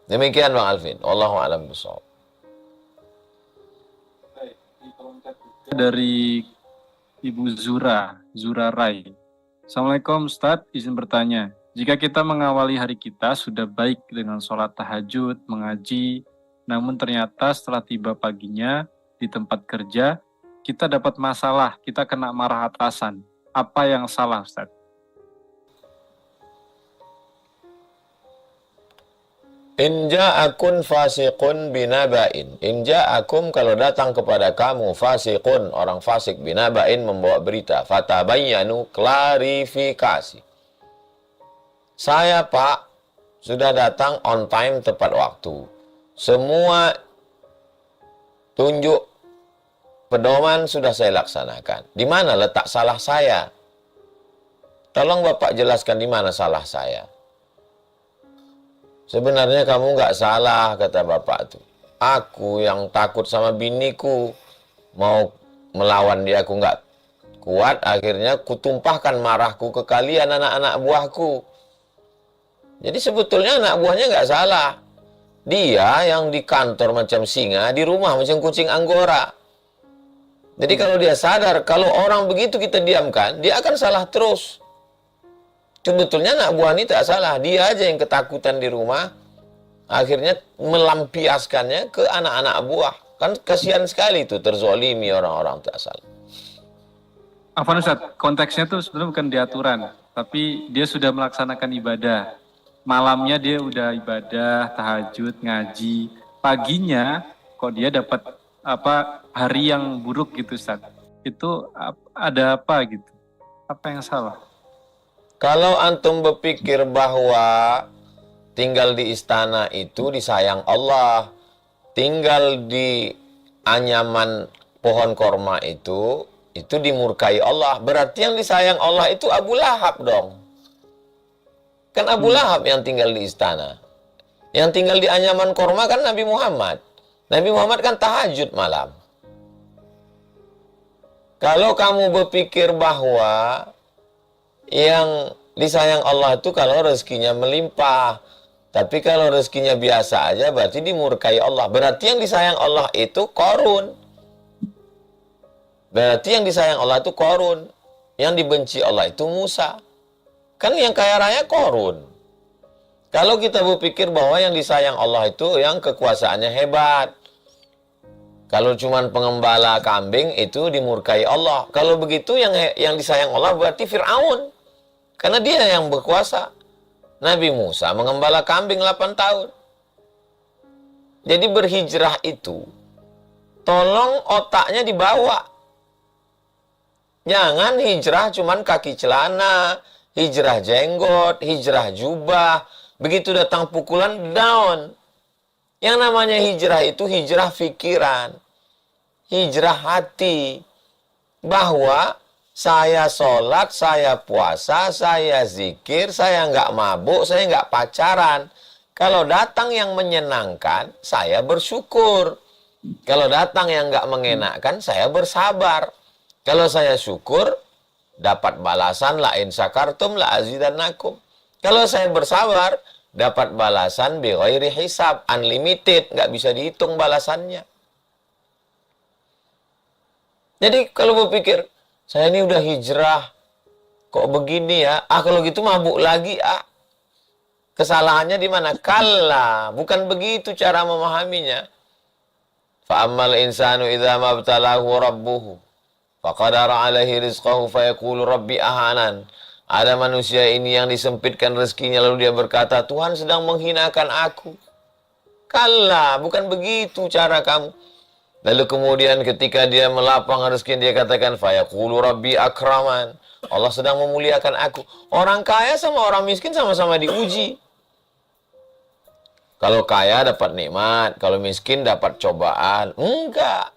Demikian Bang Alvin. Wallahu a'lam bishawab. Dari Ibu Zura Rai. Assalamualaikum Ustadz, izin bertanya. Jika kita mengawali hari kita sudah baik dengan sholat tahajud, mengaji, namun ternyata setelah tiba paginya di tempat kerja, kita dapat masalah, kita kena marah atasan. Apa yang salah Ustadz? In ja'akun fasiqun binaba'in. In ja'akum kalau datang kepada kamu fasiqun, orang fasik binaba'in membawa berita. Fatabayyanu, klarifikasi. Saya Pak, sudah datang on time tepat waktu. Semua tunjuk pedoman sudah saya laksanakan. Di mana letak salah saya? Tolong Bapak jelaskan di mana salah saya. Sebenarnya kamu nggak salah, kata bapak itu. Aku yang takut sama biniku, mau melawan dia aku nggak kuat, akhirnya kutumpahkan marahku ke kalian anak-anak buahku. Jadi sebetulnya anak buahnya nggak salah. Dia yang di kantor macam singa, di rumah macam kucing anggora. Jadi kalau dia sadar, kalau orang begitu kita diamkan, dia akan salah terus. Sebetulnya anak buah ini tak salah, dia aja yang ketakutan di rumah, akhirnya melampiaskannya ke anak-anak buah. Kan kasihan sekali itu, terzolimi orang-orang tak salah. Afwan Ustaz, konteksnya tuh sebenarnya bukan di aturan, tapi dia sudah melaksanakan ibadah. Malamnya dia udah ibadah, tahajud, ngaji. Paginya kok dia dapat hari yang buruk gitu Ustaz. Itu ada apa gitu? Apa yang salah? Kalau antum berpikir bahwa tinggal di istana itu disayang Allah, tinggal di anyaman pohon korma itu dimurkai Allah, berarti yang disayang Allah itu Abu Lahab dong. Kan Abu Lahab yang tinggal di istana. Yang tinggal di anyaman korma kan Nabi Muhammad. Nabi Muhammad kan tahajud malam. Kalau kamu berpikir bahwa yang Disayang Allah itu kalau rezekinya melimpah. Tapi kalau rezekinya biasa aja berarti dimurkai Allah. Berarti yang disayang Allah itu Qarun. Berarti yang disayang Allah itu Qarun. Yang dibenci Allah itu Musa. Kan yang kaya raya Qarun. Kalau kita berpikir bahwa yang disayang Allah itu yang kekuasaannya hebat. Kalau cuman pengembala kambing itu dimurkai Allah. Kalau begitu yang disayang Allah berarti Fir'aun. Karena dia yang berkuasa. Nabi Musa mengembala kambing 8 tahun. Jadi berhijrah itu, tolong otaknya dibawa. Jangan hijrah cuman kaki celana, hijrah jenggot, hijrah jubah. Begitu datang pukulan, down. Yang namanya hijrah itu hijrah pikiran, hijrah hati. Bahwa saya sholat, saya puasa, saya zikir, saya nggak mabuk, saya nggak pacaran. Kalau datang yang menyenangkan, saya bersyukur. Kalau datang yang nggak mengenakkan, saya bersabar. Kalau saya syukur, dapat balasan la in syakartum la azidannakum. Kalau saya bersabar, dapat balasan bi ghairi hisab, unlimited, nggak bisa dihitung balasannya. Jadi kalau berpikir, saya ini udah hijrah, kok begini ya? Kalau gitu mabuk lagi, Kesalahannya di mana? Kalla, bukan begitu cara memahaminya. Fa'ammal insanu idza mabtalahu rabbuhu faqadara alaihi rizqahu fayaqulu rabbi ahanan. Ada manusia ini yang disempitkan rezekinya lalu dia berkata, Tuhan sedang menghinakan aku. Kalla, bukan begitu cara kamu. Lalu kemudian ketika dia melapang rezeki dia katakan fayaqulu rabbi akraman. Allah sedang memuliakan aku. Orang kaya sama orang miskin sama-sama diuji. Kalau kaya dapat nikmat, kalau miskin dapat cobaan. Enggak.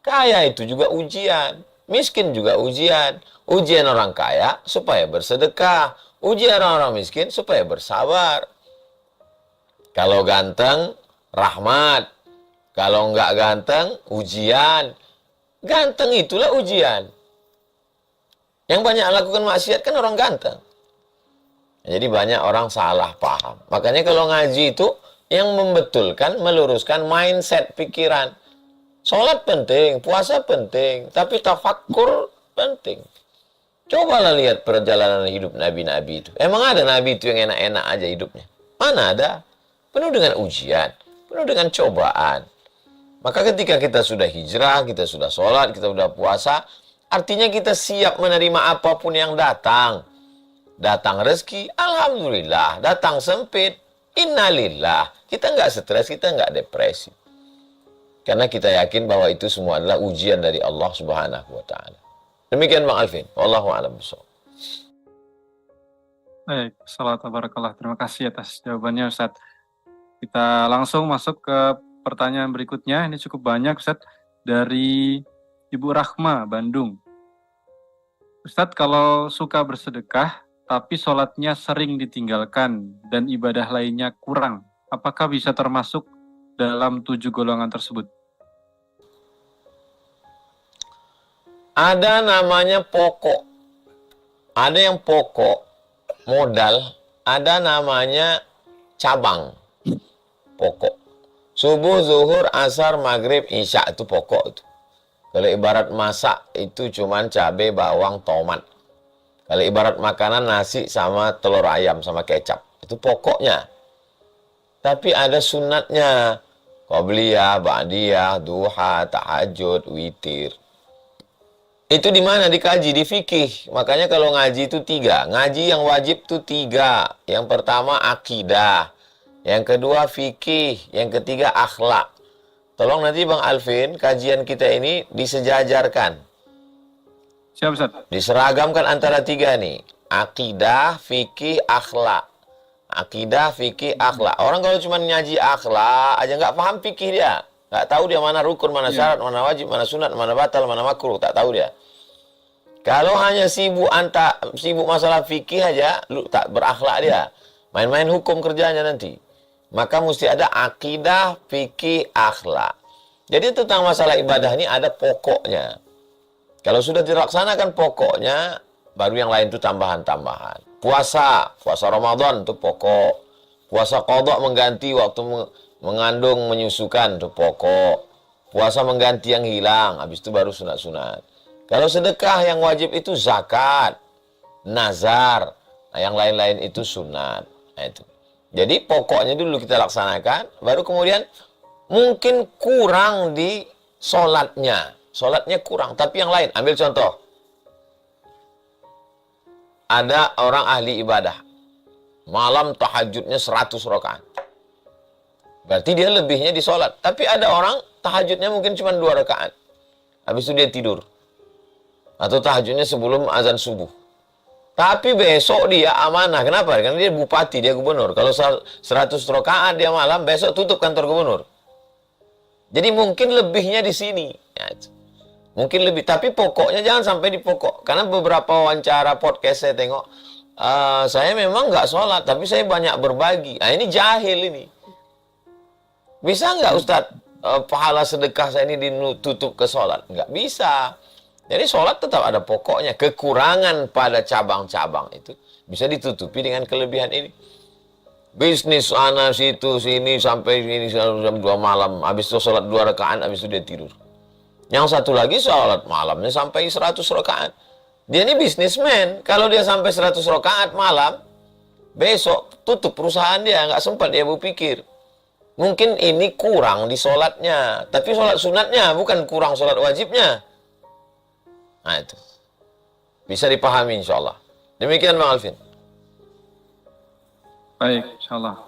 Kaya itu juga ujian, miskin juga ujian. Ujian orang kaya supaya bersedekah, ujian orang miskin supaya bersabar. Kalau ganteng, rahmat. Kalau enggak ganteng, ujian. Ganteng itulah ujian. Yang banyak lakukan maksiat kan orang ganteng. Jadi banyak orang salah paham. Makanya kalau ngaji itu yang membetulkan, meluruskan mindset pikiran. Sholat penting, puasa penting, tapi tafakkur penting. Cobalah lihat perjalanan hidup nabi-nabi itu. Emang ada nabi itu yang enak-enak aja hidupnya? Mana ada? Penuh dengan ujian, penuh dengan cobaan. Maka ketika kita sudah hijrah, kita sudah sholat, kita sudah puasa, artinya kita siap menerima apapun yang datang. Datang rezeki, alhamdulillah. Datang sempit, innalillah. Kita nggak stres, kita nggak depresi. Karena kita yakin bahwa itu semua adalah ujian dari Allah Subhanahu wa Ta'ala. Demikian Bang Alvin. Wallahu a'lam bishawab. Baik, salam barakallah. Terima kasih atas jawabannya Ustaz. Kita langsung masuk ke pertanyaan berikutnya. Ini cukup banyak Ustaz. Dari Ibu Rahma, Bandung. Ustaz, kalau suka bersedekah, tapi sholatnya sering ditinggalkan dan ibadah lainnya kurang, apakah bisa termasuk dalam 7 golongan tersebut? Ada namanya pokok. Ada yang pokok, modal. Ada namanya cabang, pokok. Subuh, zuhur, asar, maghrib, isya itu pokok itu. Kalau ibarat masak itu cuman cabai, bawang, tomat. Kalau ibarat makanan nasi sama telur ayam sama kecap. Itu pokoknya. Tapi ada sunatnya. Qabliyah, ba'diyah, duha, tahajud, witir. Itu di mana? Dikaji, di fikih. Makanya kalau ngaji itu 3. Ngaji yang wajib itu 3. Yang pertama akidah. Yang kedua fikih. Yang ketiga akhlak. Tolong nanti Bang Alvin, kajian kita ini disejajarkan. Siap Ustaz. Diseragamkan antara 3 nih. Akidah, fikih, akhlak. Akidah, fikih, akhlak. Orang kalau cuma ngaji akhlak aja nggak paham fikih dia. Nggak tahu dia mana rukun, mana syarat, mana wajib, mana sunat, mana batal, mana makruh. Tak tahu dia. Kalau hanya sibuk masalah fikih aja, lu tak berakhlak dia. Main-main hukum kerjanya nanti. Maka mesti ada akidah, fikih, akhlak. Jadi tentang masalah ibadah ini ada pokoknya. Kalau sudah dilaksanakan pokoknya, baru yang lain itu tambahan-tambahan. Puasa Ramadan itu pokok. Puasa qadha mengganti waktu mengandung menyusukan itu pokok. Puasa mengganti yang hilang, habis itu baru sunat-sunat. Kalau sedekah yang wajib itu zakat, nazar, nah yang lain-lain itu sunat. Nah, itu. Jadi pokoknya dulu kita laksanakan, baru kemudian mungkin kurang di sholatnya. Sholatnya kurang, tapi yang lain. Ambil contoh. Ada orang ahli ibadah. Malam tahajudnya 100 rakaat. Berarti dia lebihnya di sholat. Tapi ada orang tahajudnya mungkin cuma 2 rakaat. Habis itu dia tidur. Atau tahajudnya sebelum azan subuh. Tapi besok dia amanah. Kenapa? Karena dia bupati, dia gubernur. Kalau 100 rakaat dia malam, besok tutup kantor gubernur. Jadi mungkin lebihnya di sini. Ya, mungkin lebih. Tapi pokoknya jangan sampai di pokok. Karena beberapa wawancara podcast saya tengok, saya memang nggak sholat, tapi saya banyak berbagi. Nah ini jahil ini. Bisa nggak Ustadz, pahala sedekah saya ini ditutup ke sholat? Nggak bisa. Jadi sholat tetap ada pokoknya. Kekurangan pada cabang-cabang itu bisa ditutupi dengan kelebihan ini. Bisnis sana situ sini sampai ini jam 2 malam. Habis itu sholat 2 rakaat, habis itu dia tidur. Yang satu lagi sholat malamnya sampai 100 rakaat. Dia ini bisnismen. Kalau dia sampai 100 rakaat malam, besok tutup perusahaan dia. Nggak sempat dia berpikir. Mungkin ini kurang di sholatnya. Tapi sholat sunatnya, bukan kurang sholat wajibnya. Nah itu. Bisa dipahami insya Allah. Demikian Bang Alvin. Baik, insya Allah.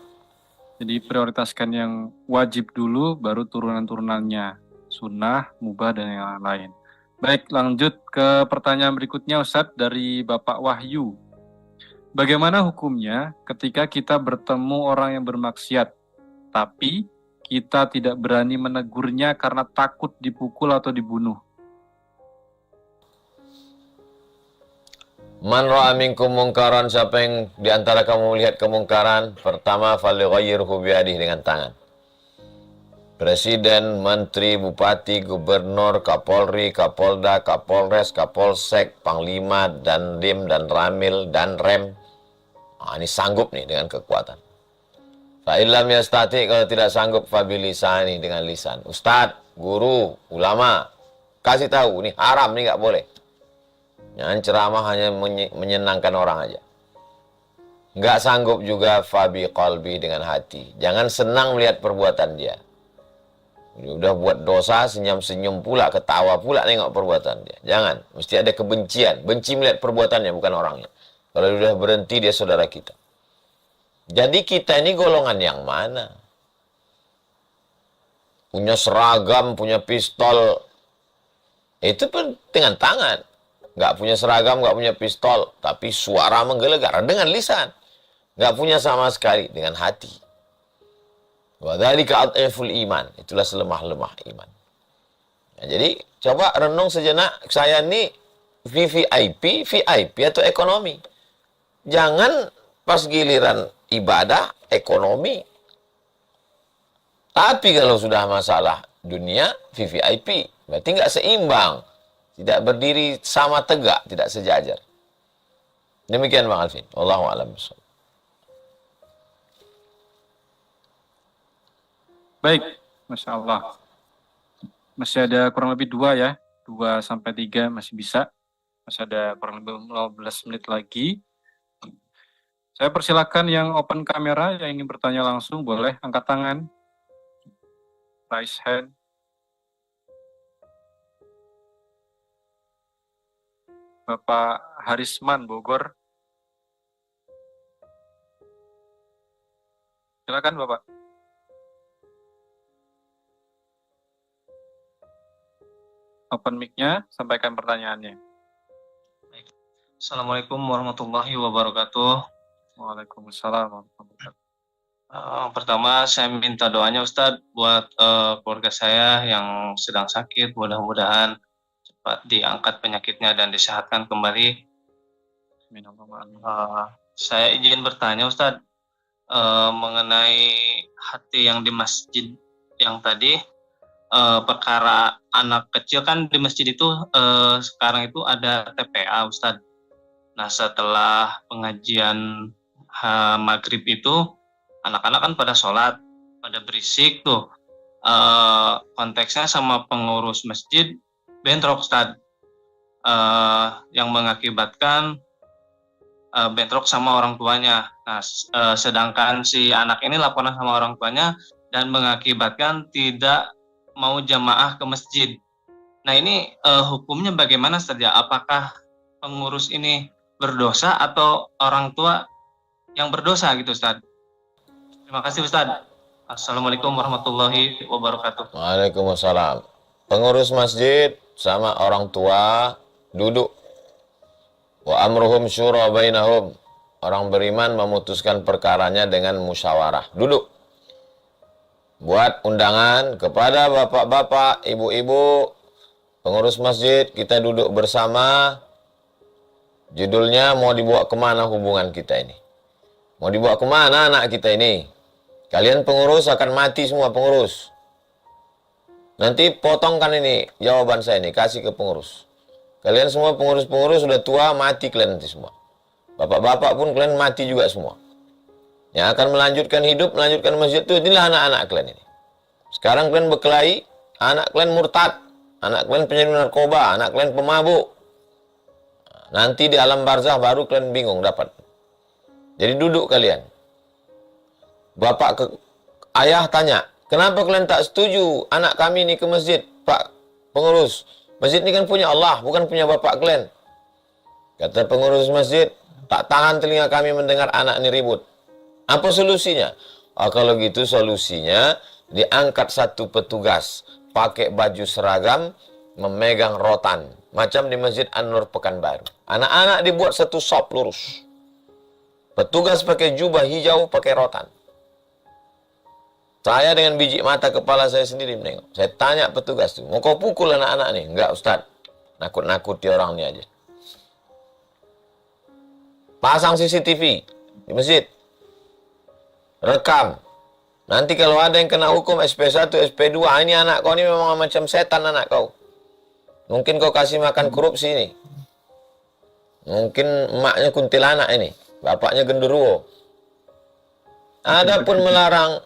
Jadi prioritaskan yang wajib dulu, baru turunan-turunannya. Sunnah, mubah, dan yang lain. Baik, lanjut ke pertanyaan berikutnya Ustadz dari Bapak Wahyu. Bagaimana hukumnya ketika kita bertemu orang yang bermaksiat, tapi kita tidak berani menegurnya karena takut dipukul atau dibunuh? Man ra'a minkum mungkaran, siapa yang diantara kamu melihat kemungkaran, pertama falyughayyirhu biyadihi, dengan tangan. Presiden, menteri, bupati, gubernur, kapolri, kapolda, kapolres, kapolsek, panglima, dan dim, dan ramil, dan rem. Nah, ini sanggup nih dengan kekuatan. Fa'ilam yastati, kalau tidak sanggup, fabilisani, dengan lisan. Ustadz, guru, ulama, kasih tahu, ini haram, ini nggak boleh. Jangan ceramah hanya menyenangkan orang aja. Nggak sanggup juga fabi qalbi, dengan hati. Jangan senang melihat perbuatan dia. Dia udah buat dosa, senyum-senyum pula, ketawa pula nengok perbuatan dia. Jangan, mesti ada kebencian. Benci melihat perbuatannya, bukan orangnya. Kalau dia udah berhenti, dia saudara kita. Jadi kita ini golongan yang mana? Punya seragam, punya pistol. Itu pun dengan tangan. Nggak punya seragam, nggak punya pistol, tapi suara menggelegar dengan lisan. Nggak punya sama sekali, dengan hati. Wa dzalika adhaful iman, itulah selemah-lemah iman. Nah, jadi coba renung sejenak, saya ini VIP atau ekonomi. Jangan pas giliran ibadah ekonomi. Tapi kalau sudah masalah dunia VVIP, berarti nggak seimbang. Tidak berdiri sama tegak, tidak sejajar. Demikian Bang Alvin. Wallahu a'lam bishawab. Baik, Masya Allah. Masih ada kurang lebih 2 ya. 2 sampai 3 masih bisa. Masih ada kurang lebih 15 menit lagi. Saya persilakan yang open kamera, yang ingin bertanya langsung, boleh angkat tangan. Raise hand. Bapak Harisman, Bogor. Silakan Bapak. Open mic-nya, sampaikan pertanyaannya. Assalamualaikum warahmatullahi wabarakatuh. Waalaikumsalam warahmatullahi wabarakatuh. Pertama, saya minta doanya Ustadz buat keluarga saya yang sedang sakit. Mudah-mudahan cepat diangkat penyakitnya dan disehatkan kembali. Saya izin bertanya Ustadz mengenai hati yang di masjid yang tadi. Perkara anak kecil kan di masjid itu sekarang itu ada TPA Ustadz. Nah, setelah pengajian maghrib itu, anak-anak kan pada sholat, pada berisik tuh. Konteksnya sama pengurus masjid bentrok, Ustadz. Yang mengakibatkan bentrok sama orang tuanya. Nah, sedangkan si anak ini laporan sama orang tuanya dan mengakibatkan tidak mau jamaah ke masjid. Nah, ini hukumnya bagaimana, Ustadz ya? Apakah pengurus ini berdosa atau orang tua yang berdosa gitu, Ustadz? Terima kasih, Ustadz. Assalamualaikum warahmatullahi wabarakatuh. Waalaikumsalam. Pengurus masjid sama orang tua duduk. Wa amruhum syura bainahum. Orang beriman memutuskan perkaranya dengan musyawarah. Duduk. Buat undangan kepada bapak-bapak, ibu-ibu, pengurus masjid, kita duduk bersama. Judulnya mau dibawa kemana hubungan kita ini? Mau dibawa kemana anak kita ini? Kalian pengurus akan mati semua pengurus. Nanti potongkan ini jawaban saya ini, kasih ke pengurus. Kalian semua pengurus-pengurus sudah tua, mati kalian nanti semua. Bapak-bapak pun kalian mati juga semua. Yang akan melanjutkan hidup, melanjutkan masjid itu inilah anak-anak kalian ini. Sekarang kalian berkelahi, anak kalian murtad, anak kalian penyelundup narkoba, anak kalian pemabuk. Nanti di alam barzah baru kalian bingung dapat. Jadi duduk kalian. Ayah tanya, kenapa kalian tak setuju anak kami ini ke masjid, Pak pengurus? Masjid ini kan punya Allah, bukan punya bapak kalian. Kata pengurus masjid, tak tahan telinga kami mendengar anak ini ribut. Apa solusinya? Kalau gitu solusinya, diangkat satu petugas, pakai baju seragam, memegang rotan. Macam di Masjid An-Nur Pekanbaru. Anak-anak dibuat satu sop lurus. Petugas pakai jubah hijau, pakai rotan. Saya dengan biji mata kepala saya sendiri menengok. Saya tanya petugas tuh, mau kau pukul anak-anak nih? Enggak, Ustaz. Nakut-nakuti orang ini aja. Pasang CCTV di masjid. Rekam. Nanti kalau ada yang kena hukum SP1, SP2, ini anak kau ini memang macam setan anak kau. Mungkin kau kasih makan korupsi ini. Mungkin emaknya kuntilanak ini. Bapaknya genderuwo. Ada pun melarang.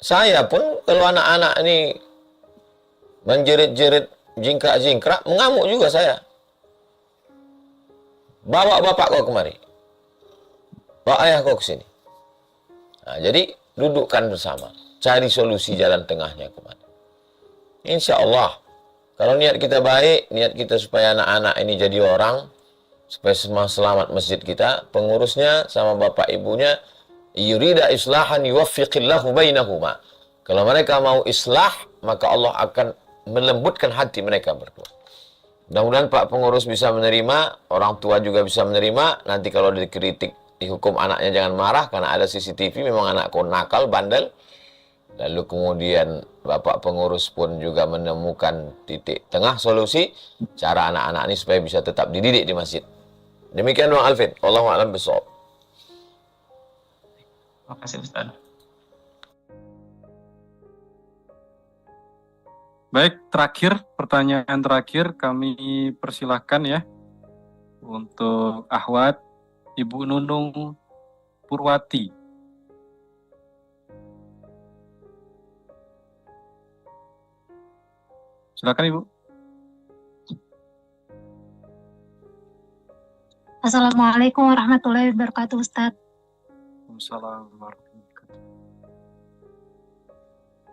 Saya pun kalau anak-anak ini menjerit-jerit jingkrak-jingkrak, mengamuk juga saya. Bawa bapak kau kemari. Bawa ayah kau ke sini. Nah, jadi dudukkan bersama. Cari solusi jalan tengahnya kemana. Insya Allah. Kalau niat kita baik, niat kita supaya anak-anak ini jadi orang, supaya semua selamat masjid kita, pengurusnya sama bapak ibunya, yurida islahan yuwaffiqillahu bainahuma. Kalau mereka mau islah, maka Allah akan melembutkan hati mereka berdua. Mudah-mudahan Pak pengurus bisa menerima, orang tua juga bisa menerima. Nanti kalau dikritik, dihukum anaknya jangan marah, karena ada CCTV, memang anakku nakal, bandel. Lalu kemudian Bapak pengurus pun juga menemukan titik tengah solusi, cara anak-anak ini supaya bisa tetap dididik di masjid. Demikian Bang Alvin. Wallahu a'lam bishawab. Terima kasih, Ustaz. Baik, pertanyaan terakhir kami persilahkan ya untuk Ahwat Ibu Nunung Purwati. Silakan Ibu. Assalamualaikum warahmatullahi wabarakatuh, Ustadz. Assalamualaikum.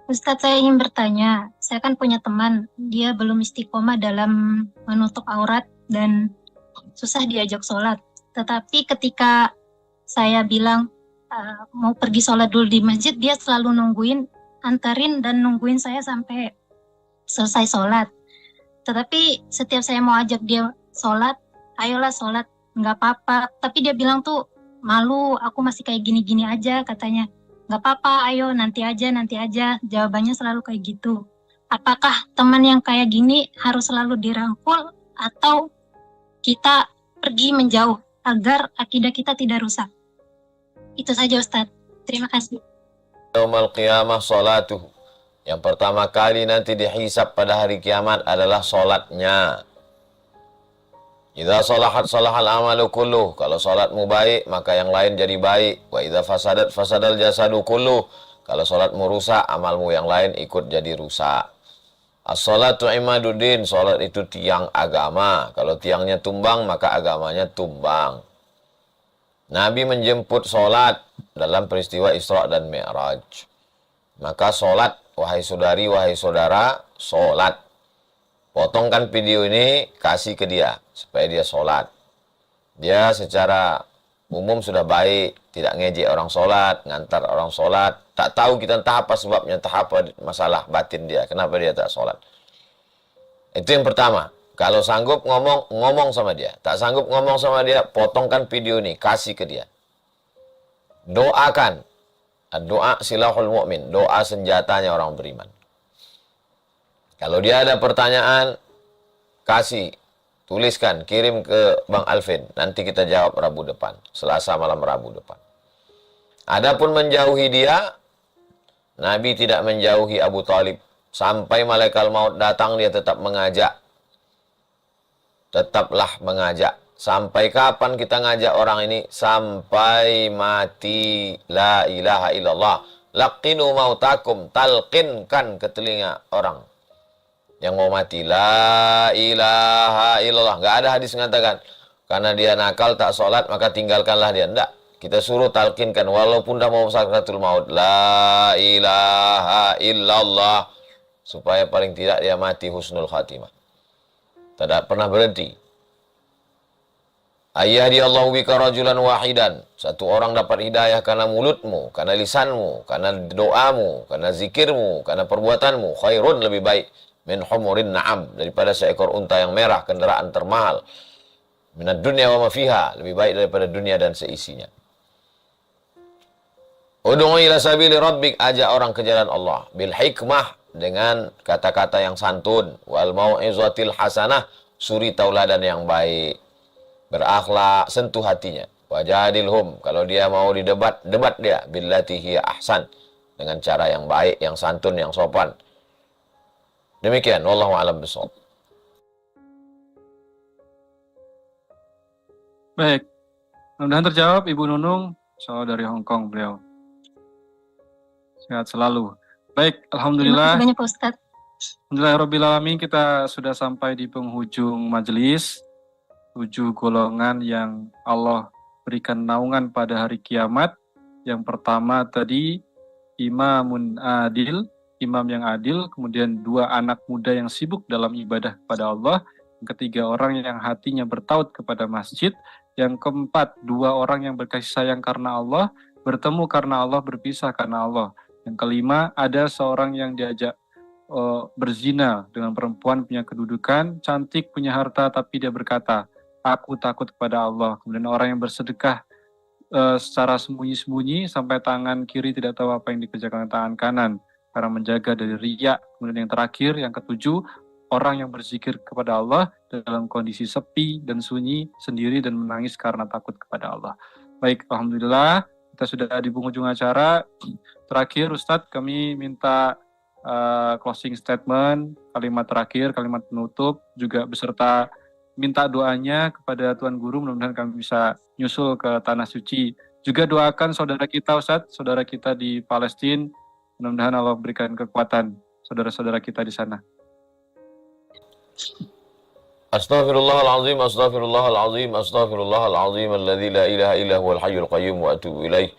Ustadz, saya ingin bertanya. Saya kan punya teman, dia belum istiqomah dalam menutup aurat dan susah diajak sholat. Tetapi ketika saya bilang mau pergi sholat dulu di masjid, dia selalu antarin dan nungguin saya sampai selesai sholat. Tetapi setiap saya mau ajak dia sholat, ayolah sholat, nggak apa-apa. Tapi dia bilang tuh, malu, aku masih kayak gini-gini aja katanya. Nggak apa-apa, ayo nanti aja. Jawabannya selalu kayak gitu. Apakah teman yang kayak gini harus selalu dirangkul atau kita pergi menjauh agar akidah kita tidak rusak? Itu saja Ustadz. Terima kasih. Yaumal qiyamah salatuh. Yang pertama kali nanti dihisab pada hari kiamat adalah solatnya. Idza salahat salahal amalu kulluh. Kalau salatmu baik, maka yang lain jadi baik. Wa idza fasadat fasadal jasadu kulluh. Kalau salatmu rusak, amalmu yang lain ikut jadi rusak. As-salatu imaduddin, salat itu tiang agama. Kalau tiangnya tumbang, maka agamanya tumbang. Nabi menjemput salat dalam peristiwa Isra dan Mi'raj. Maka salat, wahai saudari, wahai saudara, salat. Potongkan video ini, kasih ke dia, supaya dia sholat. Dia secara umum sudah baik, tidak ngejek orang sholat, ngantar orang sholat. Tak tahu kita entah apa sebabnya, entah apa masalah batin dia, kenapa dia tak sholat. Itu yang pertama. Kalau sanggup ngomong sama dia. Tak sanggup ngomong sama dia, potongkan video ini, kasih ke dia. Doakan. Doa silahul mu'min, doa senjatanya orang beriman. Kalau dia ada pertanyaan, kasih, tuliskan, kirim ke Bang Alvin. Nanti kita jawab Rabu depan, Selasa malam Rabu depan. Adapun menjauhi dia, Nabi tidak menjauhi Abu Talib. Sampai malaikat maut datang, dia tetap mengajak. Tetaplah mengajak. Sampai kapan kita ngajak orang ini? Sampai mati. La ilaha illallah. Laqinu mautakum. Talqinkan ke telinga orang yang mau mati. La ilaha illallah. Nggak ada hadis mengatakan karena dia nakal tak sholat maka tinggalkanlah dia. Enggak. Kita suruh talqinkan walaupun dah mau sakratul maut. La ilaha illallah. Supaya paling tidak dia mati husnul khatimah. Tidak pernah berhenti. Ayyadiyallahu bika rajulan wahidan. Satu orang dapat hidayah karena mulutmu, karena lisanmu, karena doamu, karena zikirmu, karena perbuatanmu. Khairun, lebih baik. Min humurin na'am, daripada seekor unta yang merah, kendaraan termahal. Minad dunya wa ma fiha, lebih baik daripada dunia dan seisinya. Ud'u ila sabili rabbik, ajak orang ke jalan Allah bil hikmah, dengan kata-kata yang santun, wal mau'izatil hasanah, suri tauladan yang baik, berakhlak, sentuh hatinya. Wajadilhum, kalau dia mau didebat, debat dia billati hiya ahsan, dengan cara yang baik, yang santun, yang sopan. Demikian, wallahu a'lam bishawab. Baik, mudah-mudahan terjawab Ibu Nunung, soal dari Hong Kong beliau. Sehat selalu. Baik, Terima alhamdulillah. kasih banyak Pak Ustadz. Alhamdulillahirrahmanirrahim, kita sudah sampai di penghujung majelis. 7 golongan yang Allah berikan naungan pada hari kiamat. Yang pertama tadi, imamun adil, imam yang adil. Kemudian 2 anak muda yang sibuk dalam ibadah kepada Allah. Yang ketiga, orang yang hatinya bertaut kepada masjid. Yang keempat, 2 orang yang berkasih sayang karena Allah, bertemu karena Allah, berpisah karena Allah. Yang kelima, ada seorang yang diajak berzina dengan perempuan punya kedudukan, cantik, punya harta, tapi dia berkata, aku takut kepada Allah. Kemudian orang yang bersedekah secara sembunyi-sembunyi sampai tangan kiri tidak tahu apa yang dikerjakan tangan kanan karena menjaga dari riya. Kemudian yang terakhir, yang ketujuh, orang yang berzikir kepada Allah dalam kondisi sepi dan sunyi sendiri dan menangis karena takut kepada Allah. Baik, alhamdulillah kita sudah di penghujung acara. Terakhir Ustadz, kami minta closing statement, kalimat terakhir, kalimat penutup, juga beserta minta doanya kepada Tuan Guru, mudah-mudahan kami bisa nyusul ke Tanah Suci. Juga doakan saudara kita Ustadz, saudara kita di Palestina, mudah-mudahan Allah berikan kekuatan saudara-saudara kita di sana. Astaghfirullahalazim, astaghfirullahalazim, astaghfirullahalazim, alladzi la ilaha illa huwal hayyul qayyum wa atubu ilaih.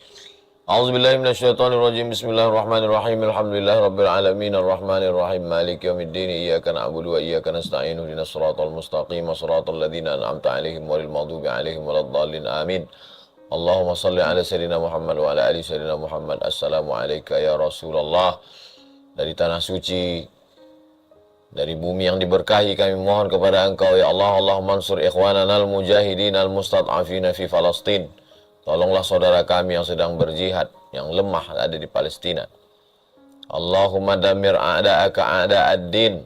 A'udzubillahi minasyaitonirrajim. Bismillahirrahmanirrahim. Alhamdulillahirabbil alamin arrahmanir rahim maliki yaumiddin. Iyyaka na'budu wa iyyaka nasta'in. Ihdinas siratal mustaqim, siratal ladzina an'amta 'alaihim ghairil maghdubi 'alaihim waladdallin. Amin. Allahumma shalli ala sayyidina Muhammad wa ala ali sayyidina Muhammad. Assalamu alayka ya Rasulullah. Dari tanah suci, dari bumi yang diberkahi, kami mohon kepada Engkau ya Allah. Allahumma ansur ikhwanana al-mujahidin al-mustad'afina fi Falastin. Tolonglah saudara kami yang sedang berjihad, yang lemah ada di Palestina. Allahumma damir a'da'aka a'da'ad-din.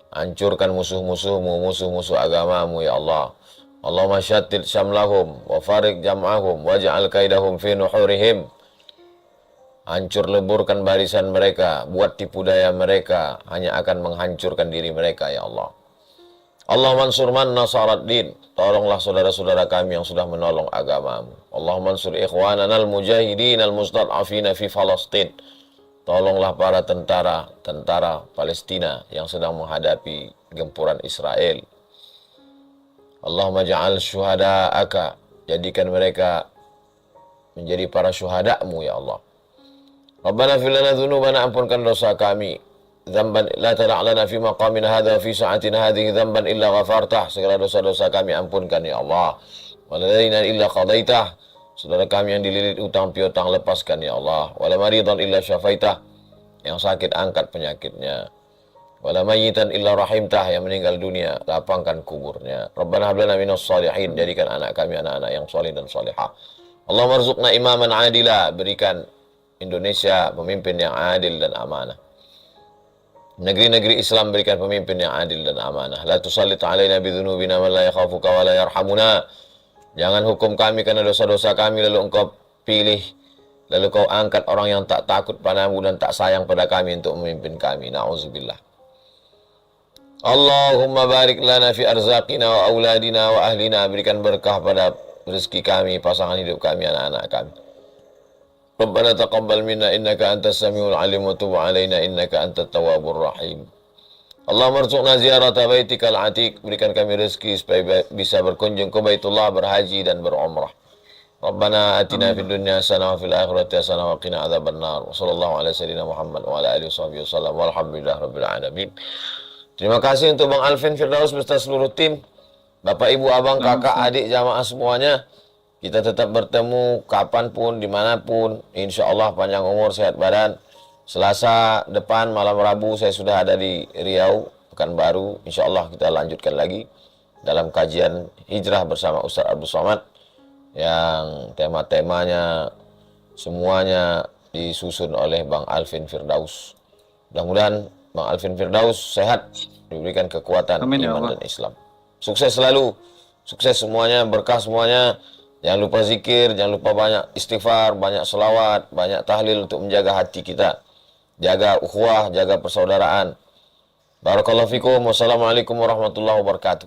Hancurkan musuh-musuhmu, musuh-musuh agamamu ya Allah. Allahumma syattid syamlahum wa farik jam'ahum waj'al kaidahum fi nuhurihim. Hancur leburkan barisan mereka, buat tipu daya mereka, hanya akan menghancurkan diri mereka ya Allah. Allah mansur man nasarat din. Tolonglah saudara-saudara kami yang sudah menolong agamamu. Allah mansur ikhwanana al-mujahidin al-mustad'afina fi Falastin. Tolonglah para tentara Palestina yang sedang menghadapi gempuran Israel. Allahumma ja'al syuhada'aka. Jadikan mereka menjadi para syuhadamu ya Allah. Rabbana fil lana dzunubana, ampunkan dosa kami. Dzamban la tada'lana fi maqamina hadha fi sa'atina hadhihi dzamban illa ghafartah. Segala dosa-dosa kami ampunkan ya Allah. Waladaina illa qadaitah. Saudara kami yang dililit utang piutang lepaskan ya Allah. Wala maridan illa syafaitah. Yang sakit angkat penyakitnya. Wala mayyitan illa rahimtah. Yang meninggal dunia lapangkan kuburnya. Rabbana hab lana minas salihin. Jadikan anak kami anak-anak yang salih dan salihah. Allah marzuqna imaman adila. Berikan Indonesia pemimpin yang adil dan amanah. Negeri-negeri Islam berikan pemimpin yang adil dan amanah. La tusallit alaina bidzunubina man la yakhafuka wa la yarhamuna. Jangan hukum kami karena dosa-dosa kami lalu engkau pilih, lalu kau angkat orang yang tak takut padamu dan tak sayang pada kami untuk memimpin kami. Na'udzubillah. Allahumma barik lana fi arzaqina wa auladina wa ahlina. Berikan berkah pada rezeki kami, pasangan hidup kami, anak-anak kami. Rabbana taqabbal minna innaka antas samiul alim wa tub alaina innaka antat tawwabur rahim. Allahumma arzuqna ziyarata baitikal atiq. Berikan kami rezeki supaya bisa berkunjung ke Baitullah, berhaji dan berumrah. Rabbana atina fid dunya hasanah wa fil akhirati hasanah wa qina adzabannar. Wassallallahu ala sayyidina Muhammad wa ala alihi wasallam. Walhamdulillahirabbil alamin. Terima kasih untuk Bang Alvin Firdaus beserta seluruh tim, Bapak, Ibu, Abang, Kakak, adik, jamaah semuanya. Kita tetap bertemu kapanpun, dimanapun. Insya Allah panjang umur, sehat badan. Selasa depan, malam Rabu, saya sudah ada di Riau, Pekanbaru. Insya Allah kita lanjutkan lagi dalam kajian hijrah bersama Ustaz Abdul Somad. Yang tema-temanya semuanya disusun oleh Bang Alvin Firdaus. Mudah-mudahan Bang Alvin Firdaus sehat, diberikan kekuatan Amin, ya iman Allah. dan Islam. Sukses selalu, sukses semuanya, berkah semuanya. Jangan lupa zikir, jangan lupa banyak istighfar, banyak selawat, banyak tahlil untuk menjaga hati kita. Jaga ukhuwah, jaga persaudaraan. Barakallahu fikum. Wassalamualaikum warahmatullahi wabarakatuh.